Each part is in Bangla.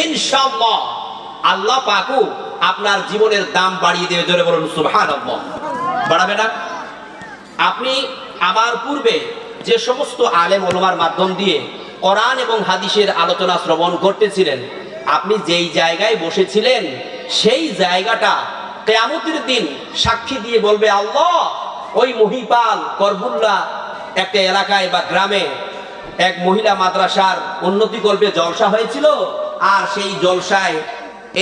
ইনশাআল্লাহ আল্লাহ পাকও আপনার জীবনের দাম বাড়িয়ে দেবে। জোরে বলুন সুবহানাল্লাহ। বাড়াবে না? আপনি আমার পূর্বে যে সমস্ত আলেম ওলামার মাধ্যম দিয়ে কোরআন এবং হাদিসের আলোচনা শ্রবণ করতেছিলেন, আপনি যেই জায়গায় বসেছিলেন সেই জায়গাটা কিয়ামতের দিন সাক্ষী দিয়ে বলবে, আল্লাহ ওই মহিপাল করবুল্লাহ একটা এলাকায় বা গ্রামে এক মহিলা মাদ্রাসার উন্নতি করবে জলসা হয়েছিল, আর সেই জলসায়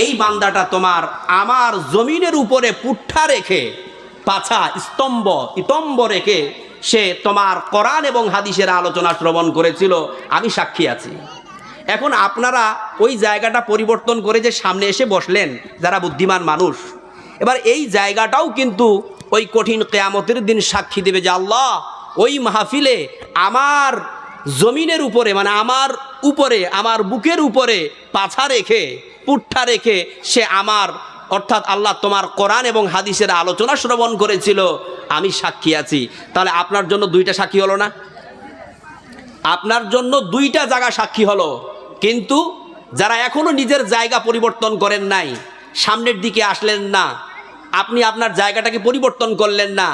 এই বান্দাটা তোমার আমার জমিনের উপরে পুট্ঠা রেখে পাছা ইতম্ব রেখে সে তোমার কোরআন এবং হাদিসের আলোচনা শ্রবণ করেছিল, আমি সাক্ষী আছি। এখন আপনারা ওই জায়গাটা পরিবর্তন করে যে সামনে এসে বসলেন যারা বুদ্ধিমান মানুষ, এবার এই জায়গাটাও কিন্তু ওই কঠিন কিয়ামতের দিন সাক্ষী দেবে যে আল্লাহ ওই মাহফিলে আমার জমিনের উপরে মানে আমার উপরে আমার বুকের উপরে পাছা রেখে পুট্ঠা রেখে সে আমার অর্থাৎ আল্লাহ তোমার কোরআন এবং হাদিসের আলোচনা শ্রবণ করেছিল, আমি সাক্ষী আছি। তাহলে আপনার জন্য দুইটা সাক্ষী হলো না? আপনার জন্য দুইটা জায়গা সাক্ষী হলো। কিন্তু যারা এখনো নিজের জায়গা পরিবর্তন করেন নাই, সামনের দিকে আসলেন না, আপনি আপনার জায়গাটাকে পরিবর্তন করলেন না,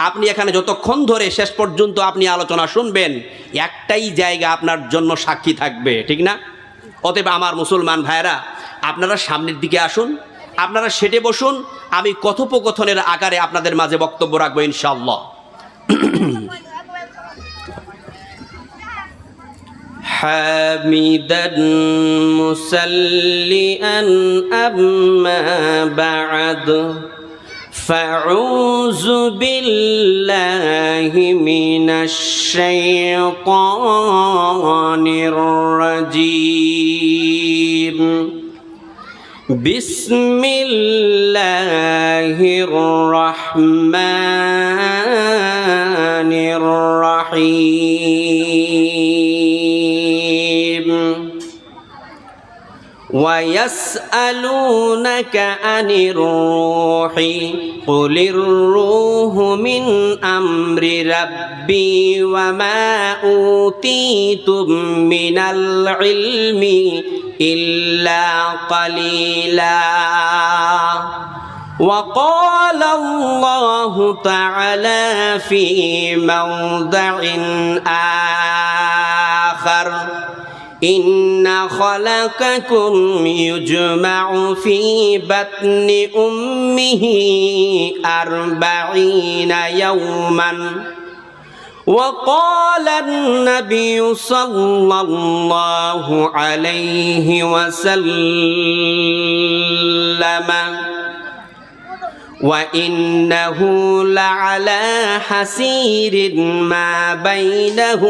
আপনি এখানে যতক্ষণ ধরে শেষ পর্যন্ত আপনি আলোচনা শুনবেন, একটাই জায়গা আপনার জন্য সাক্ষী থাকবে, ঠিক না? অতএব আমার মুসলমান ভাইয়েরা, আপনারা সামনের দিকে আসুন, আপনারা সেটে বসুন, আমি কথোপকথনের আকারে আপনাদের মাঝে বক্তব্য রাখবো ইনশাআল্লাহ। হামিদান মুসাল্লিয়ান আম্মা বা'দ ফাউযু বিল্লাহি মিনাশ শাইতানির রাজীম। বিসমিল্লাহির রহমানির রহিম। وَيَسْأَلُونَكَ عَنِ الرُّوحِ قُلِ الرُّوحُ مِنْ أَمْرِ رَبِّي وَمَا أُوتِيتُم مِّنَ الْعِلْمِ إِلَّا قَلِيلًا وقال الله تعالى في موضع آخر إن خلقكم يجمع في بطن أمه 40 يوما وقال النبي صلى الله عليه وسلم وإنه لعلى حسير ما بينه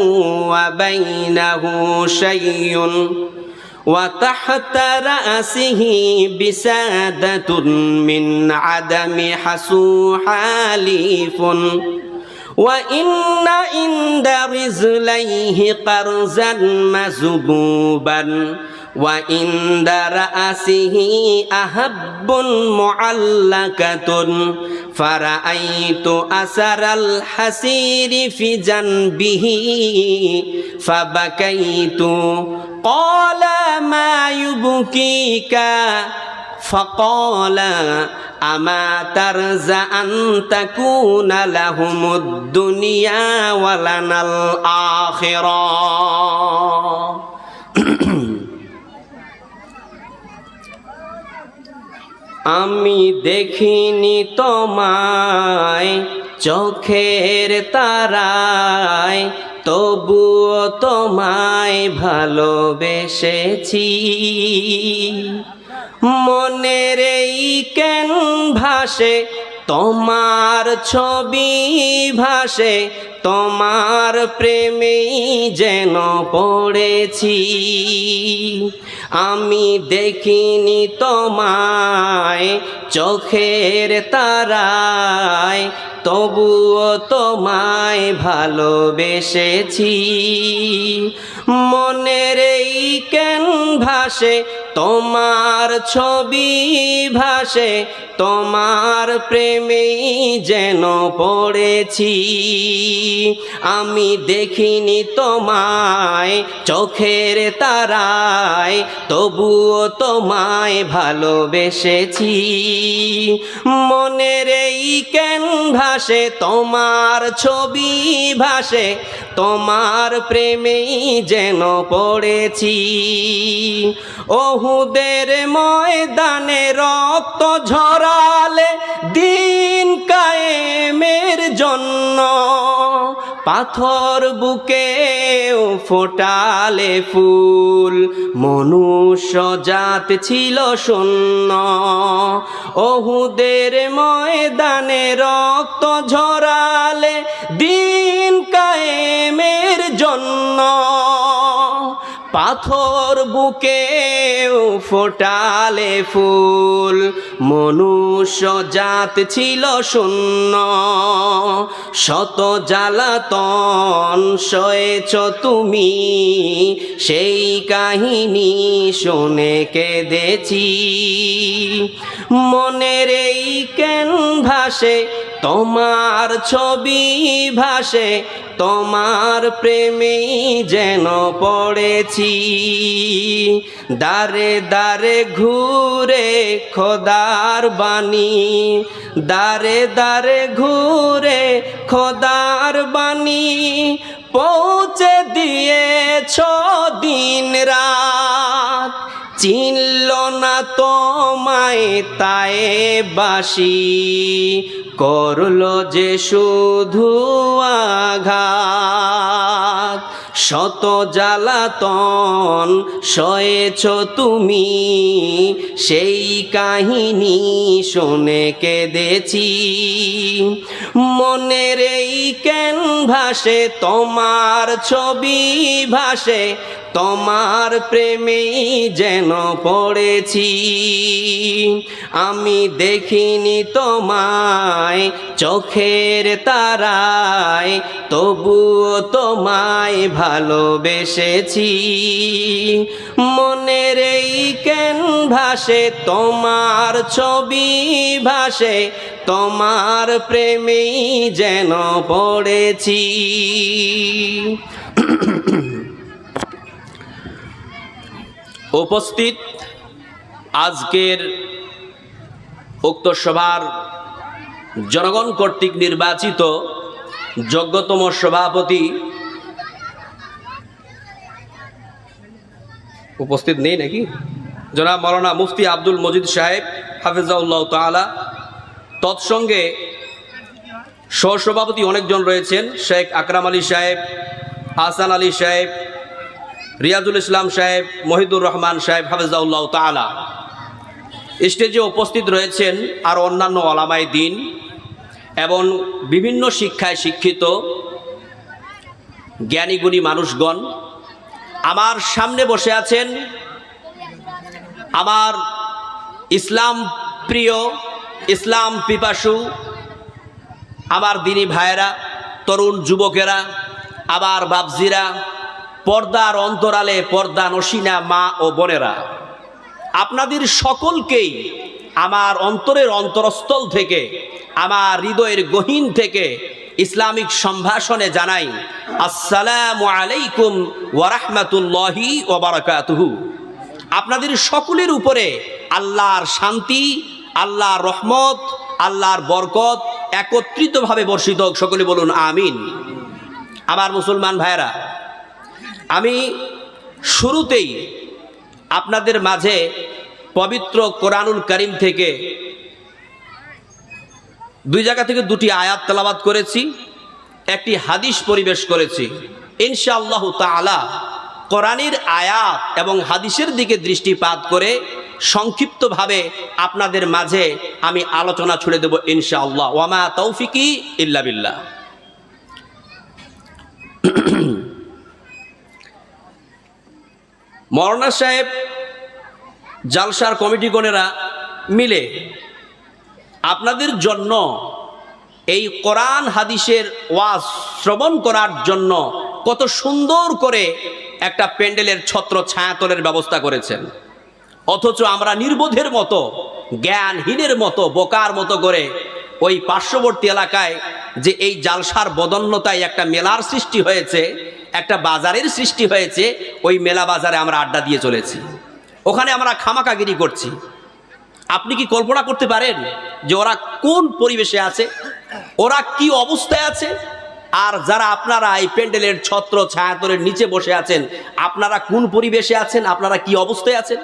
وبينه شيء وتحت رأسه بسادة من عدم حسو حليف وإن عند رجليه قرزا مذبوبا وعند رأسه أهب معلقة فرأيت أثر الحسير في جنبه فبكيت قال ما يبكيك فقال أما ترضى أن تكون لهم الدنيا ولنا الآخرة আমি দেখিনি তোমায় চোখের তারায় তবুও তোমায় ভালোবেসেছি মনের এই ক্যানভাসে তোমার ছবি ভাসে তোমার প্রেমেই যেন পড়েছি আমি দেখিনি তোমায় চোখের তারায় তবুও তোমায় ভালোবেসেছি মনের এই ক্যানভাসে তোমার ছবি ভাসে, তোমার প্রেমেই যেন পড়েছি। আমি দেখিনি তোমায় চোখের তারায়, তবুও তোমায় ভালোবেসেছি। মনের এই ক্যানভাসে তোমার ছবি ভাসে, তোমার প্রেমেই যেন পড়েছি। ওহুদের ময়দানে রক্ত ঝরালে দিন কায়েমের জন্য, পাথর বুকেও ফোটালে ফুল, মনুষ্য জাত ছিল শূন্য। ওহুদের ময়দানে রক্ত ঝরালে দিন কায়েমের জন্য, পাথর বুকেও ফোটালে ফুল, মনুষ্য জাত ছিল শূন্য। শত জ্বালাতন সয়েছ তুমি, সেই কাহিনী শুনে কেঁদেছি। মনের এই ক্যানভাসে তোমার ছবি ভাসে, তোমার প্রেমেই যেন পড়েছি। দারে দারে ঘুরে খোদার বাণী, দারে দারে ঘুরে খোদার বাণী, পৌঁছে দিয়েছ দিন রাত। চিনল না তোমায় তাই বাসি, করলো যে শুধু আঘাত। শত জ্বালাতন সয়েছ তুমি, সেই কাহিনী শুনে কেঁদেছি। মনের এই ক্যানভাসে তোমার ছবি ভাসে, তোমার প্রেমেই যেন পড়েছি। আমি দেখিনি তোমায় চোখের তারায়, তবুও তোমায় ভালোবেসেছি। মনের এই ক্যানভাসে তোমার ছবি ভাসে, তোমার প্রেমেই যেন পড়েছি। উপস্থিত আজকের উক্ত সভার জনগণ কর্তৃক নির্বাচিত যোগ্যতম সভাপতি উপস্থিত নেই নাকি? জনাব মাওলানা মুফতি আব্দুল মজিদ সাহেব হাফিজাউল্লাহ তাআলা, তৎসঙ্গে সহসভাপতি অনেকজন রয়েছেন, শেখ আকরাম আলী সাহেব, হাসান আলী সাহেব, রিয়াজুল ইসলাম সাহেব, মহিদুর রহমান সাহেব হাফিজাউল্লাহ তাআলা। স্টেজে উপস্থিত রয়েছেন আর অন্যান্য ওলামায়ে দ্বীন এবং বিভিন্ন শিক্ষায় শিক্ষিত জ্ঞানীগুণী মানুষগণ। আমার সামনে বসে আছেন আমার ইসলাম প্রিয়, ইসলাম পিপাসু আমার দিনী ভাইয়েরা, তরুণ যুবকেরা, আবার বাবজিরা, পর্দার অন্তরালে পর্দা নসীনা মা ও বোনেরা, আপনাদের সকলকেই আমার অন্তরের অন্তরস্থল থেকে, আমার হৃদয়ের গহীন থেকে ইসলামিক সম্ভাষণে জানাই আসসালামু আলাইকুম ওয়া রাহমাতুল্লাহি ওয়া বারাকাতুহু। আপনাদের সকলের উপরে আল্লাহর শান্তি, আল্লাহর রহমত, আল্লাহর বরকত একত্রিতভাবে বর্ষিত হোক। সকলে বলুন আমিন। আমার মুসলমান ভাইয়েরা, আমি শুরুতেই আপনাদের মাঝে পবিত্র কোরআনুল কারীম থেকে দুই জায়গা থেকে দুটি আয়াত তেলাওয়াত করেছি, একটি হাদিস পরিবেশ করেছি। ইনশাআল্লাহ তাআলা কোরআনের আয়াত এবং হাদিসের দিকে দৃষ্টিপাত করে সংক্ষিপ্তভাবে আপনাদের মাঝে আমি আলোচনা ছুড়ে দেব ইনশাআল্লাহ। ওয়া মা তৌফিকি ইল্লা বিল্লাহ। মৌলানা সাহেব, জালসার কমিটিগণেরা মিলে আপনাদের জন্য এই কোরআন হাদিসের ওয়াজ শ্রবণ করার জন্য কত সুন্দর করে একটা প্যান্ডেলের ছত্র ছায়াতলের ব্যবস্থা করেছেন। অথচ আমরা নির্বোধের মতো, জ্ঞানহীনের মতো, বোকার মতো করে ওই পার্শ্ববর্তী এলাকায় যে এই জালসার বদন্যতায় একটা মেলার সৃষ্টি হয়েছে, একটা বাজারের সৃষ্টি হয়েছে, ওই মেলা বাজারে আমরা আড্ডা দিয়ে চলেছি, ওখানে আমরা খামাকাগিরি করছি। আপনি কি কল্পনা করতে পারেন যে ওরা কোন পরিবেশে আছে, ওরা কি অবস্থায় আছে? আর যারা আপনারা এই প্যান্ডেলের ছত্র ছায়াতলের নিচে বসে আছেন, আপনারা কোন পরিবেশে আছেন, আপনারা কি অবস্থায় আছেন?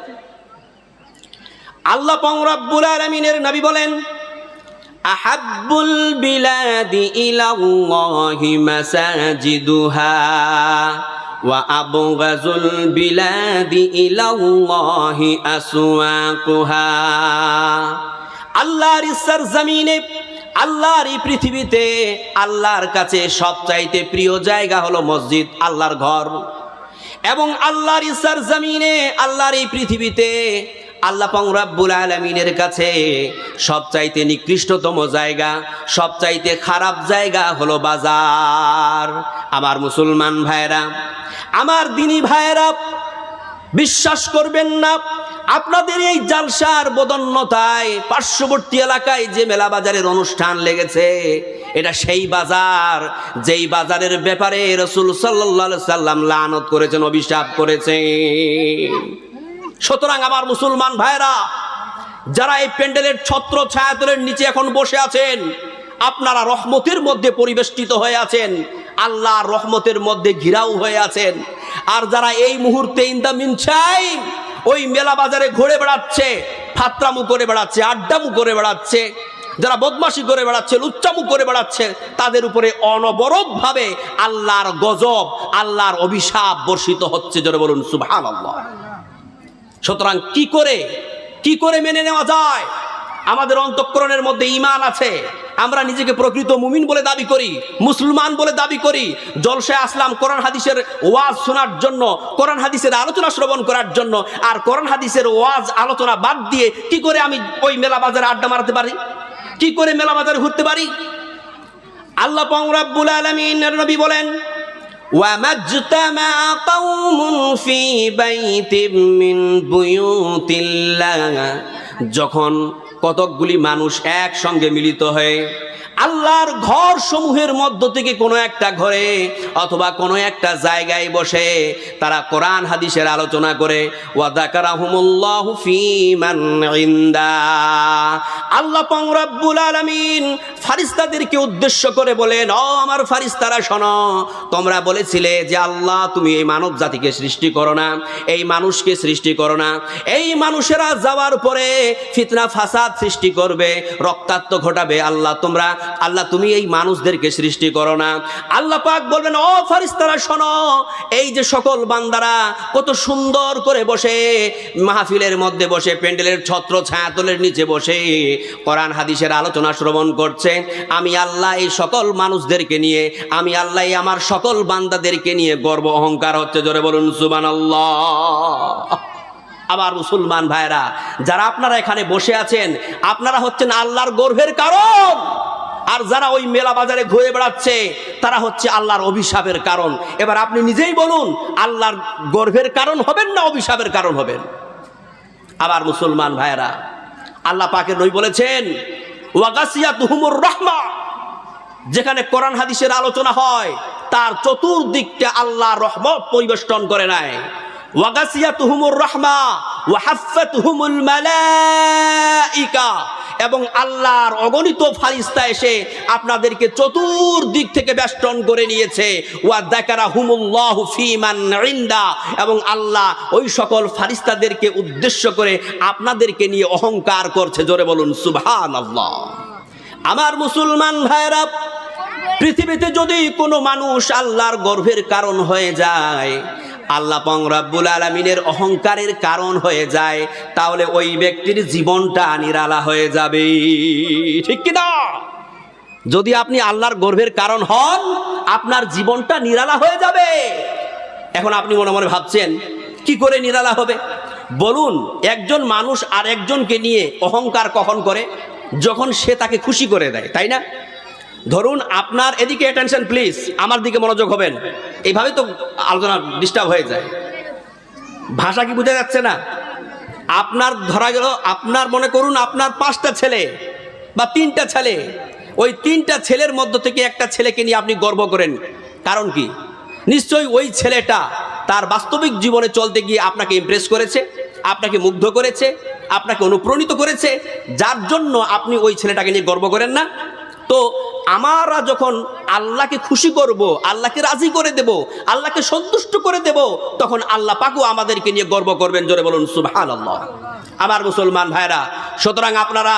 আল্লাহ পাক রব্বুল আলামিনের নবী বলেন, আহাব্বুল বিলাদি ইলাল্লাহি মাসাজিদুহা ওয়া আবগাযুল বিলাদি ইলাল্লাহি আসওয়াকুহা। আল্লাহর সরজমিনে, আল্লাহর এই পৃথিবীতে আল্লাহর কাছে সবচাইতে প্রিয় জায়গা হলো মসজিদ, আল্লাহর ঘর। এবং আল্লাহর সরজমিনে, আল্লাহর এই পৃথিবীতে আল্লাহ পাক রব্বুল আলামিনের কাছে সবচাইতে নিকৃষ্টতম জায়গা, সবচাইতে খারাপ জায়গা হলো বাজার। আমার মুসলমান ভাইরা, আমার দিনী ভাইরা, বিশ্বাস করবেন না, আপনাদের এই জালসার বদন্যতায় পার্শ্ববর্তী এলাকায় যে মেলা বাজারের অনুষ্ঠান লেগেছে, এটা সেই বাজার যেই বাজারের ব্যাপারে রাসূল সাল্লাল্লাহু আলাইহি সাল্লাম লানত করেছেন, অভিশাপ করেছেন। সুতরাং আমার মুসলমান ভাইরা, যারা এই প্যান্ডেলের ছত্র ছায়াতলের নিচে এখন বসে আছেন, আপনারা রহমতের মধ্যে পরিবেষ্টিত হয়ে আছেন, আল্লাহর রহমতের মধ্যে ঘিরাও হয়ে আছেন। আর যারা এই মুহূর্তে ইন দ্য মিন টাইম ওই মেলা বাজারে ঘুরে বেড়াচ্ছে, ফাত্রামু করে বেড়াচ্ছে, আড্ডামু করে বেড়াচ্ছে, যারা বদমাশি করে বেড়াচ্ছে, লুচ্চামু করে বেড়াচ্ছে, তাদের উপরে অনবরতভাবে আল্লাহর গজব, আল্লাহর অভিশাপ বর্ষিত হচ্ছে। জোরে বলুন সুবহানাল্লাহ। সুতরাং কি করে মেনে নেওয়া যায়? আমাদের অন্তঃকরণের মধ্যে ঈমান আছে, আমরা নিজেকে প্রকৃত মুমিন বলে দাবি করি, মুসলমান বলে দাবি করি, জলসায় আসলাম কোরআন হাদিসের ওয়াজ শোনার জন্য, কোরআন হাদিসের আলোচনা শ্রবণ করার জন্য। আর কোরআন হাদিসের ওয়াজ আলোচনা বাদ দিয়ে কি করে আমি ওই মেলা বাজারে আড্ডা মারতে পারি? কি করে মেলা বাজারে ঘুরতে পারি? আল্লাহ পাক রব্বুল আলামিনের নবী বলেন, وَمَجْتَمَعَ قَوْمٌ فِي بَيْتٍ مِّن بُيُوتِ اللَّهِ, যখন কতকগুলি মানুষ একসঙ্গে মিলিত হয়ে আল্লাহর ঘর সমূহের মধ্য থেকে কোনো একটা ঘরে অথবা কোনো একটা জায়গায় বসে তারা কোরআন হাদিসের আলোচনা করে, ওয়া যাকারাহুমুল্লাহু ফী মান ইনদা, আল্লাহ পাক রব্বুল আলামিন ফেরেশতাদেরকে উদ্দেশ্য করে বলেন, ও আমার ফেরেশতারা শোনো, তোমরা বলেছিলে যে আল্লাহ তুমি এই মানব জাতিকে সৃষ্টি করো না, এই মানুষকে সৃষ্টি করো না, এই মানুষেরা যাওয়ার পরে ফিতনা ফাসাদ সৃষ্টি করবে, রক্তাক্ত ঘটাবে, আল্লাহ তুমি এই মানুষদেরকে সৃষ্টি করো না। আল্লাহ পাক বলবেন, ও ফেরেশতারা শোনো, এই যে সকল বান্দারা কত সুন্দর করে বসে মাহফিলের মধ্যে বসে, প্যান্ডেলের ছত্র ছায়াতলের নিচে বসে কোরআন হাদিসের আলোচনা শ্রবণ করছে, আমি আল্লাহ এই সকল মানুষদেরকে নিয়ে, আমি আল্লাহ আমার সকল বান্দাদেরকে নিয়ে গর্ব অহংকার হচ্ছে। জোরে বলুন সুবহানাল্লাহ। আবার মুসলমান ভাইরা, যারা আপনারা এখানে বসে আছেন, আপনারা হচ্ছেন আল্লাহর গর্বের কারণ। আর যারা ওই মেলা বাজারে ঘুরে বেড়াচ্ছে, তারা হচ্ছে আল্লাহর অভিশাপের কারণ। এবার আপনি নিজেই বলুন, আল্লাহর গর্বের কারণ হবেন না অভিশাপের কারণ হবেন? আবার মুসলমান ভাইরা, আল্লাহ পাকের নবী বলেছেন, ওয়াগাসিয়াতুহুমুর রাহমা, যেখানে কোরআন হাদিসের আলোচনা হয় তার চতুর্দিকটা আল্লাহর রহমত পরিবেষ্টন করে নেয়। ওয়াগাসিয়াতুহুমুর রাহমা ওয়া হাফফাতুহুমুল মালাইকা, এবং আল্লাহর অগণিত ফেরেশতা এসে আপনাদেরকে চতুর্দিক থেকে বেষ্টন করে নিয়েছে। ওয়া যাকারাহুমুল্লাহু ফী মান ইনদা, এবং আল্লাহ ওই সকল ফেরেশতাদেরকে উদ্দেশ্য করে আপনাদেরকে নিয়ে অহংকার করছে। জোরে বলুন সুবহানাল্লাহ। আমার মুসলমান ভাইরা, পৃথিবীতে যদি কোনো মানুষ আল্লাহর গর্বের কারণ হয়ে যায়, আল্লাহ পাক রব্বুল আলামিনের অহংকারের কারণ হয়ে যায়, তাহলে ওই ব্যক্তির জীবনটা নিরালা হয়ে যাবে, ঠিক কি না? যদি আপনি আল্লাহর গর্বের কারণ হন, আপনার জীবনটা নিরালা হয়ে যাবে। এখন আপনি মনে মনে ভাবছেন, কি করে নিরালা হবে? বলুন, একজন মানুষ আর একজনকে নিয়ে অহংকার কখন করে? যখন সে তাকে খুশি করে দেয়, তাই না? ধরুন আপনার এদিকে অ্যাটেনশন প্লিজ, আমার দিকে মনোযোগ হবেন, এইভাবে তো আলোচনা ডিস্টার্ব হয়ে যায়। ভাষা কি বোঝা যাচ্ছে না? আপনার ধরা গেল, আপনার মনে করুন আপনার 5টা ছেলে বা 3টা ছেলে, ওই 3টা ছেলের মধ্য থেকে একটা ছেলেকে নিয়ে আপনি গর্ব করেন, কারণ কি? নিশ্চয়ই ওই ছেলেটা তার বাস্তবিক জীবনে চলতে গিয়ে আপনাকে ইমপ্রেস করেছে, আপনাকে মুগ্ধ করেছে, আপনাকে অনুপ্রাণিত করেছে, যার জন্য আপনি ওই ছেলেটাকে নিয়ে গর্ব করেন না। তো আমরা যখন আল্লাহকে খুশি করব, আল্লাহকে রাজি করে দেব, আল্লাহকে সন্তুষ্ট করে দেব, তখন আল্লাহ পাকও আমাদেরকে নিয়ে গর্ব করবেন। জোরে বলুন সুবহানাল্লাহ। আমার মুসলমান ভাইরা, সুতরাং আপনারা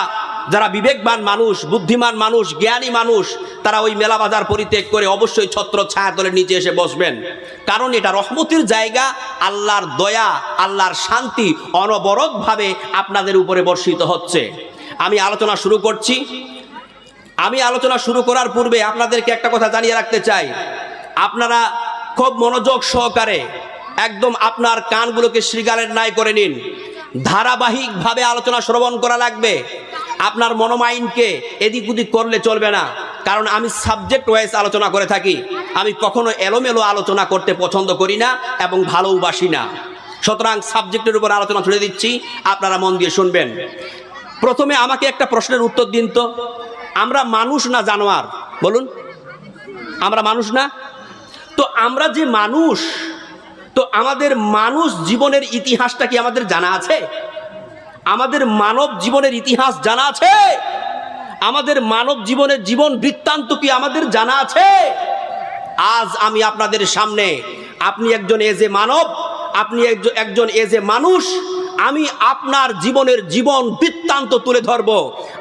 যারা বিবেকবান মানুষ, বুদ্ধিমান মানুষ, জ্ঞানী মানুষ, তারা ওই মেলা বাজার পরিত্যাগ করে অবশ্যই ছত্র ছায়াতলের নিচে এসে বসবেন, কারণ এটা রহমতের জায়গা। আল্লাহর দয়া, আল্লাহর শান্তি অনবরতভাবে আপনাদের উপরে বর্ষিত হচ্ছে। আমি আলোচনা শুরু করছি। আমি আলোচনা শুরু করার পূর্বে আপনাদেরকে একটা কথা জানিয়ে রাখতে চাই। আপনারা খুব মনোযোগ সহকারে একদম আপনার কানগুলোকে শৃগালের ন্যায় করে নিন। ধারাবাহিকভাবে আলোচনা শ্রবণ করা লাগবে। আপনার মনোমাইন্ডকে এদিক ওদিক করলে চলবে না, কারণ আমি সাবজেক্ট ওয়াইজ আলোচনা করে থাকি। আমি কখনো এলোমেলো আলোচনা করতে পছন্দ করি না এবং ভালোবাসি না। সুতরাং সাবজেক্টের উপর আলোচনা ছড়িয়ে দিচ্ছি, আপনারা মন দিয়ে শুনবেন। প্রথমে আমাকে একটা প্রশ্নের উত্তর দিন তো, আমরা মানুষ না জানোয়ার? বলুন, আমরা মানুষ না? তো আমরা যে মানুষ, তো আমাদের মানুষ জীবনের ইতিহাসটা কি আমাদের জানা আছে? আমাদের মানব জীবনের ইতিহাস জানা আছে? আমাদের মানব জীবনের জীবন বৃত্তান্ত কি আমাদের জানা আছে? আজ আমি আপনাদের সামনে, আপনি একজন এজ এ মানব, আপনি একজন এজ এ মানুষ, আমি আপনার জীবনের জীবন বৃত্তান্ত তুলে ধরব।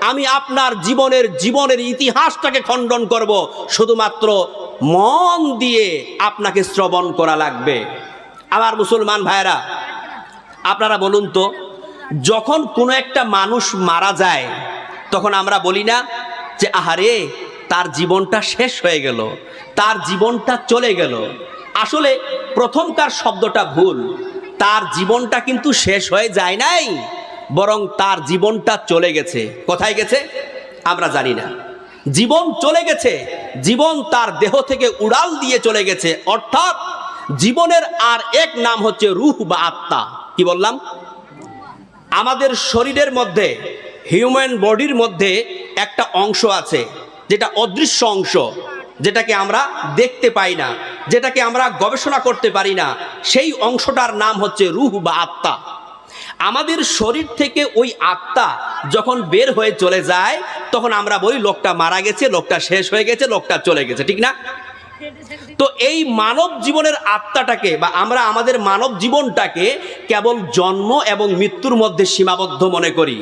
আমি আপনার জীবনের ইতিহাসটাকে খণ্ডন করব। শুধুমাত্র মন দিয়ে আপনাকে শ্রবণ করা লাগবে। আমার মুসলমান ভাইরা, আপনারা বলুন তো, যখন কোনো একটা মানুষ মারা যায়, তখন আমরা বলি না যে আহারে তার জীবনটা শেষ হয়ে গেল, তার জীবনটা চলে গেল? আসলে প্রথমকার শব্দটা ভুল। তার জীবনটা কিন্তু শেষ হয়ে যায় নাই, বরং তার জীবনটা চলে গেছে। কোথায় গেছে আমরা জানি না। জীবন চলে গেছে, জীবন তার দেহ থেকে উড়াল দিয়ে চলে গেছে। অর্থাৎ জীবনের আর এক নাম হচ্ছে রূহ বা আত্মা। কি বললাম? আমাদের শরীরের মধ্যে, হিউম্যান বডির মধ্যে একটা অংশ আছে যেটা অদৃশ্য অংশ, যেটাকে আমরা দেখতে পাই না, যেটাকে আমরা গবেষণা করতে পারি না। সেই অংশটার নাম হচ্ছে রূহ বা আত্মা। আমাদের শরীর থেকে ওই আত্মা যখন বের হয়ে চলে যায়, তখন আমরা বলি লোকটা মারা গেছে, লোকটা শেষ হয়ে গেছে, লোকটা চলে গেছে, ঠিক না? তো এই মানব জীবনের আত্মাটাকে বা আমরা আমাদের মানব জীবনটাকে কেবল জন্ম এবং মৃত্যুর মধ্যে সীমাবদ্ধ মনে করি।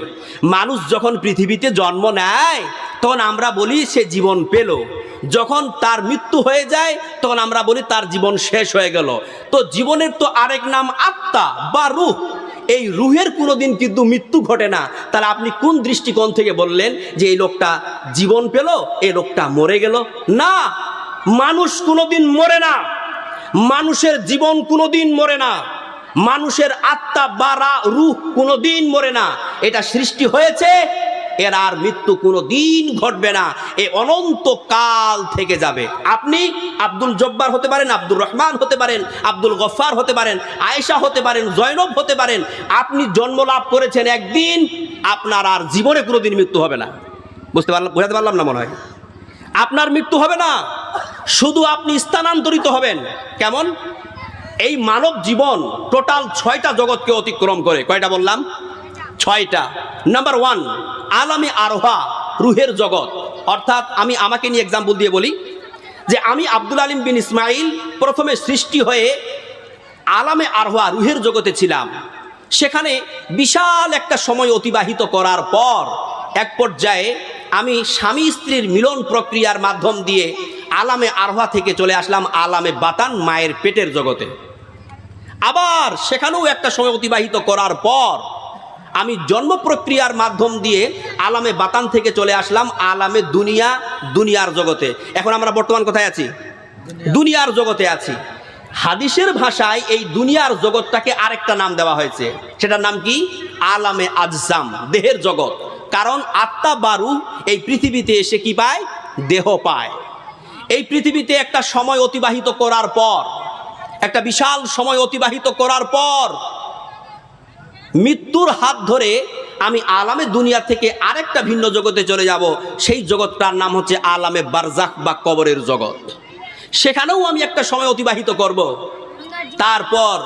মানুষ যখন পৃথিবীতে জন্ম নেয়, তখন আমরা বলি সে জীবন পেল। যখন তার মৃত্যু হয়ে যায়, তখন আমরা বলি তার জীবন শেষ হয়ে গেল। তো জীবনের তো আরেক নাম আত্মা বা রূহ। এই রুহের কোনোদিন কিন্তু মৃত্যু ঘটে না। তাহলে আপনি কোন দৃষ্টিকোণ থেকে বললেন যে এই লোকটা জীবন পেল, এই লোকটা মরে গেল? না, মানুষ কোনোদিন মরে না, মানুষের জীবন কোনোদিন মরে না, মানুষের আত্মা বা রূহ কোনোদিন মরে না। এটা সৃষ্টি হয়েছে, এর আর মৃত্যু কোনোদিন ঘটবে না, এ অনন্ত কাল থেকে যাবে। আপনি আব্দুল জব্বার হতে পারেন, আব্দুর রহমান হতে পারেন, আব্দুল গফফার হতে পারেন, আয়েশা হতে পারেন, জয়নব হতে পারেন। আপনি জন্ম লাভ করেছেন একদিন, আপনার আর জীবনে কোনোদিন মৃত্যু হবে না। বোঝাতে পারলাম না? মনে হয় আপনার মৃত্যু হবে না, শুধু আপনি স্থানান্তরিত হবেন। কেমন? এই মানব জীবন টোটাল 6টা জগৎকে অতিক্রম করে। কয়টা বললাম? 6টা। নাম্বার 1, আলামে আরোহা, রুহের জগৎ। অর্থাৎ আমি আমাকে নিয়ে এক্সাম্পল দিয়ে বলি যে আমি আব্দুল আলিম বিন ইসমাইল প্রথমে সৃষ্টি হয়ে আলামে আরোহা, রুহের জগতে ছিলাম। সেখানে বিশাল একটা সময় অতিবাহিত করার পর এক পর্যায়ে আমি স্বামী স্ত্রীর মিলন প্রক্রিয়ার মাধ্যম দিয়ে আলামে আরোহা থেকে চলে আসলাম আলামে বাতান, মায়ের পেটের জগতে। আবার সেখানেও একটা সময় অতিবাহিত করার পর আমি জন্ম প্রক্রিয়ার মাধ্যম দিয়ে আলামে বাতান থেকে চলে আসলাম আলামে দুনিয়া, দুনিয়ার জগতে। এখন আমরা বর্তমান কোথায় আছি? দুনিয়ার জগতে আছি। হাদিসের ভাষায় এই দুনিয়ার জগৎটাকে আরেকটা নাম দেওয়া হয়েছে, সেটার নাম কি? আলামে আজসাম, দেহের জগৎ। কারণ আত্মা বা রূহ এই পৃথিবীতে এসে কি পায়? দেহ পায়। এই পৃথিবীতে একটা সময় অতিবাহিত করার পর, একটা বিশাল সময় অতিবাহিত করার পর মৃত্যুর হাত ধরে আমি আলামে দুনিয়া থেকে আরেকটা ভিন্ন জগতে চলে যাব, সেই জগৎটার নাম হচ্ছে আলামে বারজাখ বা কবরের জগৎ। সেখানেও আমি একটা সময় অতিবাহিত করব। তারপর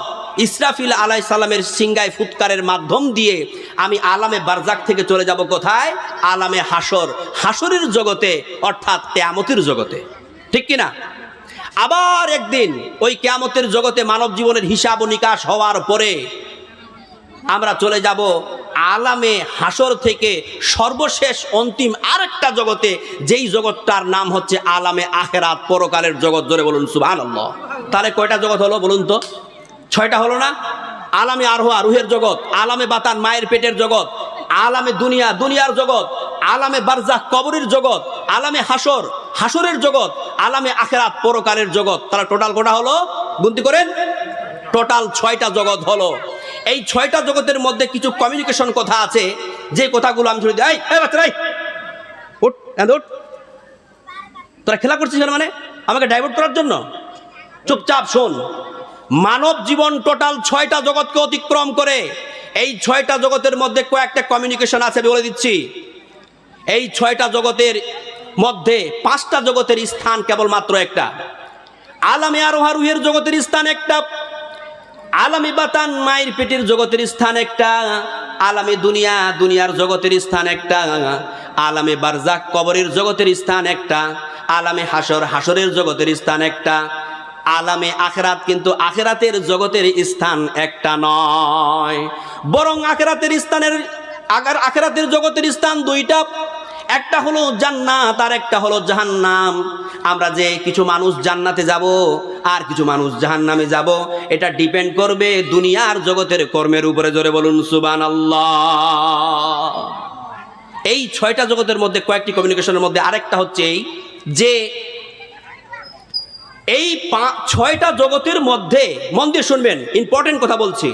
ইসরাফিল আলাইহিস সালামের সিংগায় ফুৎকারের মাধ্যম দিয়ে আমি আলামে বারজাখ থেকে চলে যাব কোথায়? আলামে হাসর, হাসরের জগতে, অর্থাৎ কিয়ামতের জগতে। ঠিক কিনা? আবার একদিন ওই কিয়ামতের জগতে মানব জীবনের হিসাব ও নিকাশ হওয়ার পরে আমরা চলে যাব আলামে হাসর থেকে সর্বশেষ অন্তিম আরেকটা জগতে, যেই জগৎটার নাম হচ্ছে আলামে আখিরাত, পরকালের জগৎ। জোরে বলুন সুবহানাল্লাহ। তাহলে কয়টা জগৎ হলো বলুন তো? 6টা হলো না? আলামে আরওয়া, রুহের জগৎ; আলামে বাতান, মায়ের পেটের জগৎ; আলামে দুনিয়া, দুনিয়ার জগৎ; আলামে বারজাখ, কবরের জগৎ; আলামে হাসর, হাসরের জগৎ; আলামে আখিরাত, পরকালের জগৎ। তাহলে টোটাল কটা হলো? গুনতি করেন। টোটাল 6টা জগৎ হলো। এই 6টা জগতের মধ্যে কিছু কমিউনিকেশন কথা আছে, যে কথাগুলো আমি শুনে দিই। এই বাচ্চারা, উঠ, উঠ, তোরা খেলা করছিস মানে আমাকে ডাইভার্ট করার জন্য? চুপচাপ শোন। মানব জীবন টোটাল 6টা জগৎকে অতিক্রম করে। এই 6টা জগতের মধ্যে কয়েকটা কমিউনিকেশন আছে, বলে দিচ্ছি। এই 6টা জগতের মধ্যে 5টা জগতের স্থান কেবলমাত্র একটা। আলামে আরওয়া, রুহের জগতের স্থান একটা; আলামে বাতান, মায়ের পেটের জগতের স্থান একটা; আলামে দুনিয়া, দুনিয়ার জগতের স্থান একটা; আলামে বারজাখ, কবরের জগতের স্থান একটা; আলামে হাসর, হাসরের জগতের স্থান একটা; আলামে আখিরাত, কিন্তু আখিরাতের জগতের স্থান একটা নয়, বরং আখিরাতের জগতের স্থান 2টা। একটা হলো জান্নাত আর একটা হলো জাহান্নাম। আমরা যে কিছু মানুষ জান্নাতে যাব আর কিছু মানুষ জাহান্নামে যাব, এটা ডিপেন্ড করবে দুনিয়ার জগতের কর্মের উপরে। জোরে বলুন সুবহানাল্লাহ। এই 6টা জগতের মধ্যে কয়েকটি কমিউনিকেশনের মধ্যে আরেকটা হচ্ছে এই যে এই 6টা জগতের মধ্যে, মন দিয়ে শুনবেন, ইম্পর্টেন্ট কথা বলছি,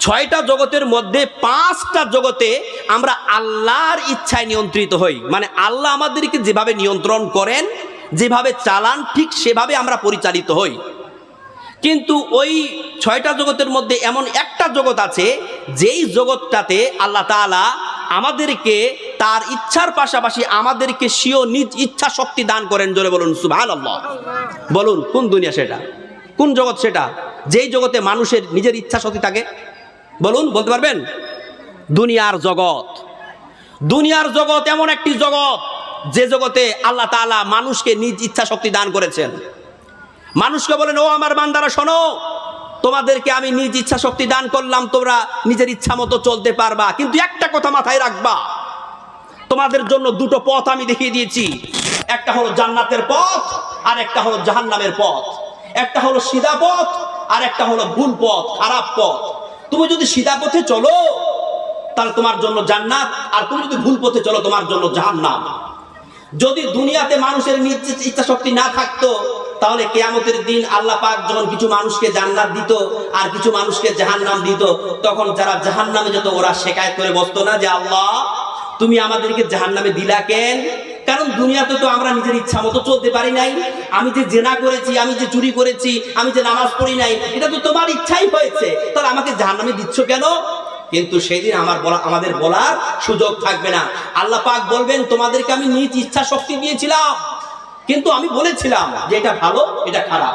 6টা জগতের মধ্যে 5টা জগতে আমরা আল্লাহর ইচ্ছায় নিয়ন্ত্রিত হই। মানে আল্লাহ আমাদেরকে যেভাবে নিয়ন্ত্রণ করেন, যেভাবে চালান, ঠিক সেভাবে আমরা পরিচালিত হই। কিন্তু ওই 6টা জগতের মধ্যে এমন একটা জগৎ আছে, যেই জগৎটাতে আল্লাহ তাআলা আমাদেরকে তার ইচ্ছার পাশাপাশি আমাদেরকে স্বীয় নিজ ইচ্ছা শক্তি দান করেন। জোরে বলুন সুবহানাল্লাহ। বলুন কোন দুনিয়া সেটা? কোন জগৎ সেটা যেই জগতে মানুষের নিজের ইচ্ছা শক্তি থাকে? বলুন, বলতে পারবেন? দুনিয়ার জগৎ। দুনিয়ার জগৎ এমন একটি জগৎ, যে জগতে আল্লাহ তাআলা মানুষকে নিজ ইচ্ছা শক্তি দান করেছেন। মানুষকে বলেন, ও আমার বান্দারা শোনো, তোমাদেরকে আমি নিজ ইচ্ছা শক্তি দান করলাম, তোমরা নিজের ইচ্ছা মতো চলতে পারবা, কিন্তু একটা কথা মাথায় রাখবা, তোমাদের জন্য 2টো পথ আমি দেখিয়ে দিয়েছি। একটা হলো জান্নাতের পথ আর একটা হলো জাহান্নামের পথ। একটা হলো সিধা পথ আর একটা হলো ভুল পথ, খারাপ পথ। তুমি যদি সিধা পথে চলো তাহলে তোমার জন্য জান্নাত, আর তুমি যদি ভুল পথে চলো তোমার জন্য জাহান্নাম। যদি দুনিয়াতে মানুষের নিজ ইচ্ছা শক্তি না থাকতো, তাহলে কিয়ামতের দিন আল্লাহ পাক যখন কিছু মানুষকে জান্নাত দিত আর কিছু মানুষকে জাহান্নাম দিত, তখন যারা জাহান্নামে যেত ওরা শিকায়ত করে বসতো না যে আল্লাহ তুমি আমাদেরকে জাহান্নামে দিলা কেন? কারণ দুনিয়াতে তো আমরা নিজের ইচ্ছা মতো চলতে পারি নাই। আমি যে জেনা করেছি, আমি যে চুরি করেছি, আমি যে নামাজ পড়ি নাই, এটা তো তোমার ইচ্ছাই হয়েছে, তাহলে আমাকে জাহান্নামে দিচ্ছ কেন? কিন্তু সেদিন আমাদের বলার সুযোগ থাকবে না। আল্লাহ পাক বলবেন, তোমাদেরকে আমি নিজ ইচ্ছা শক্তি দিয়েছিলাম, কিন্তু আমি বলেছিলাম যে এটা ভালো, এটা খারাপ।